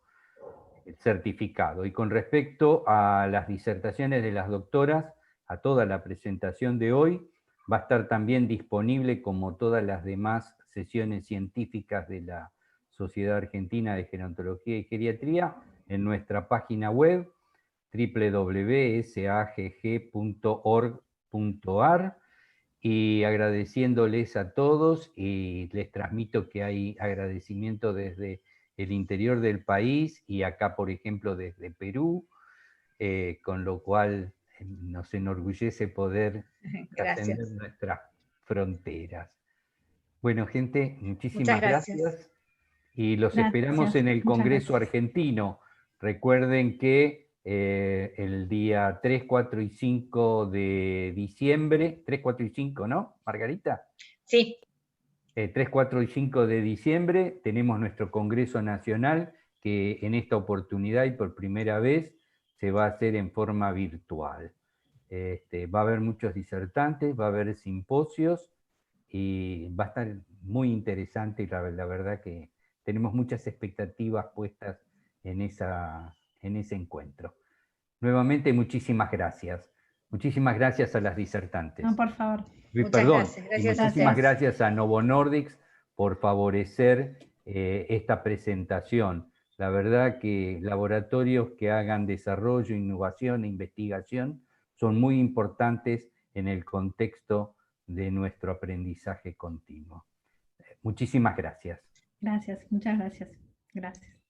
el certificado. Y con respecto a las disertaciones de las doctoras, a toda la presentación de hoy, va a estar también disponible, como todas las demás sesiones científicas de la Sociedad Argentina de Gerontología y Geriatría, en nuestra página web www.sagg.org.ar, y agradeciéndoles a todos, y les transmito que hay agradecimiento desde el interior del país y acá, por ejemplo, desde Perú, con lo cual nos enorgullece poder trascender nuestras fronteras. Bueno, gente, muchísimas gracias y los esperamos en el Congreso Argentino. Recuerden que el día 3, 4 y 5 de diciembre, 3, 4 y 5, ¿no, Margarita? Sí. 3, 4 y 5 de diciembre tenemos nuestro Congreso Nacional, que en esta oportunidad y por primera vez se va a hacer en forma virtual. Va a haber muchos disertantes, va a haber simposios y va a estar muy interesante, y la verdad que tenemos muchas expectativas puestas en ese encuentro. Nuevamente, muchísimas gracias. Muchísimas gracias a las disertantes. No, por favor. Muchas gracias. Gracias y muchísimas gracias a Novo Nordisk por favorecer esta presentación. La verdad que laboratorios que hagan desarrollo, innovación e investigación son muy importantes en el contexto de nuestro aprendizaje continuo. Muchísimas gracias. Gracias, muchas gracias. Gracias.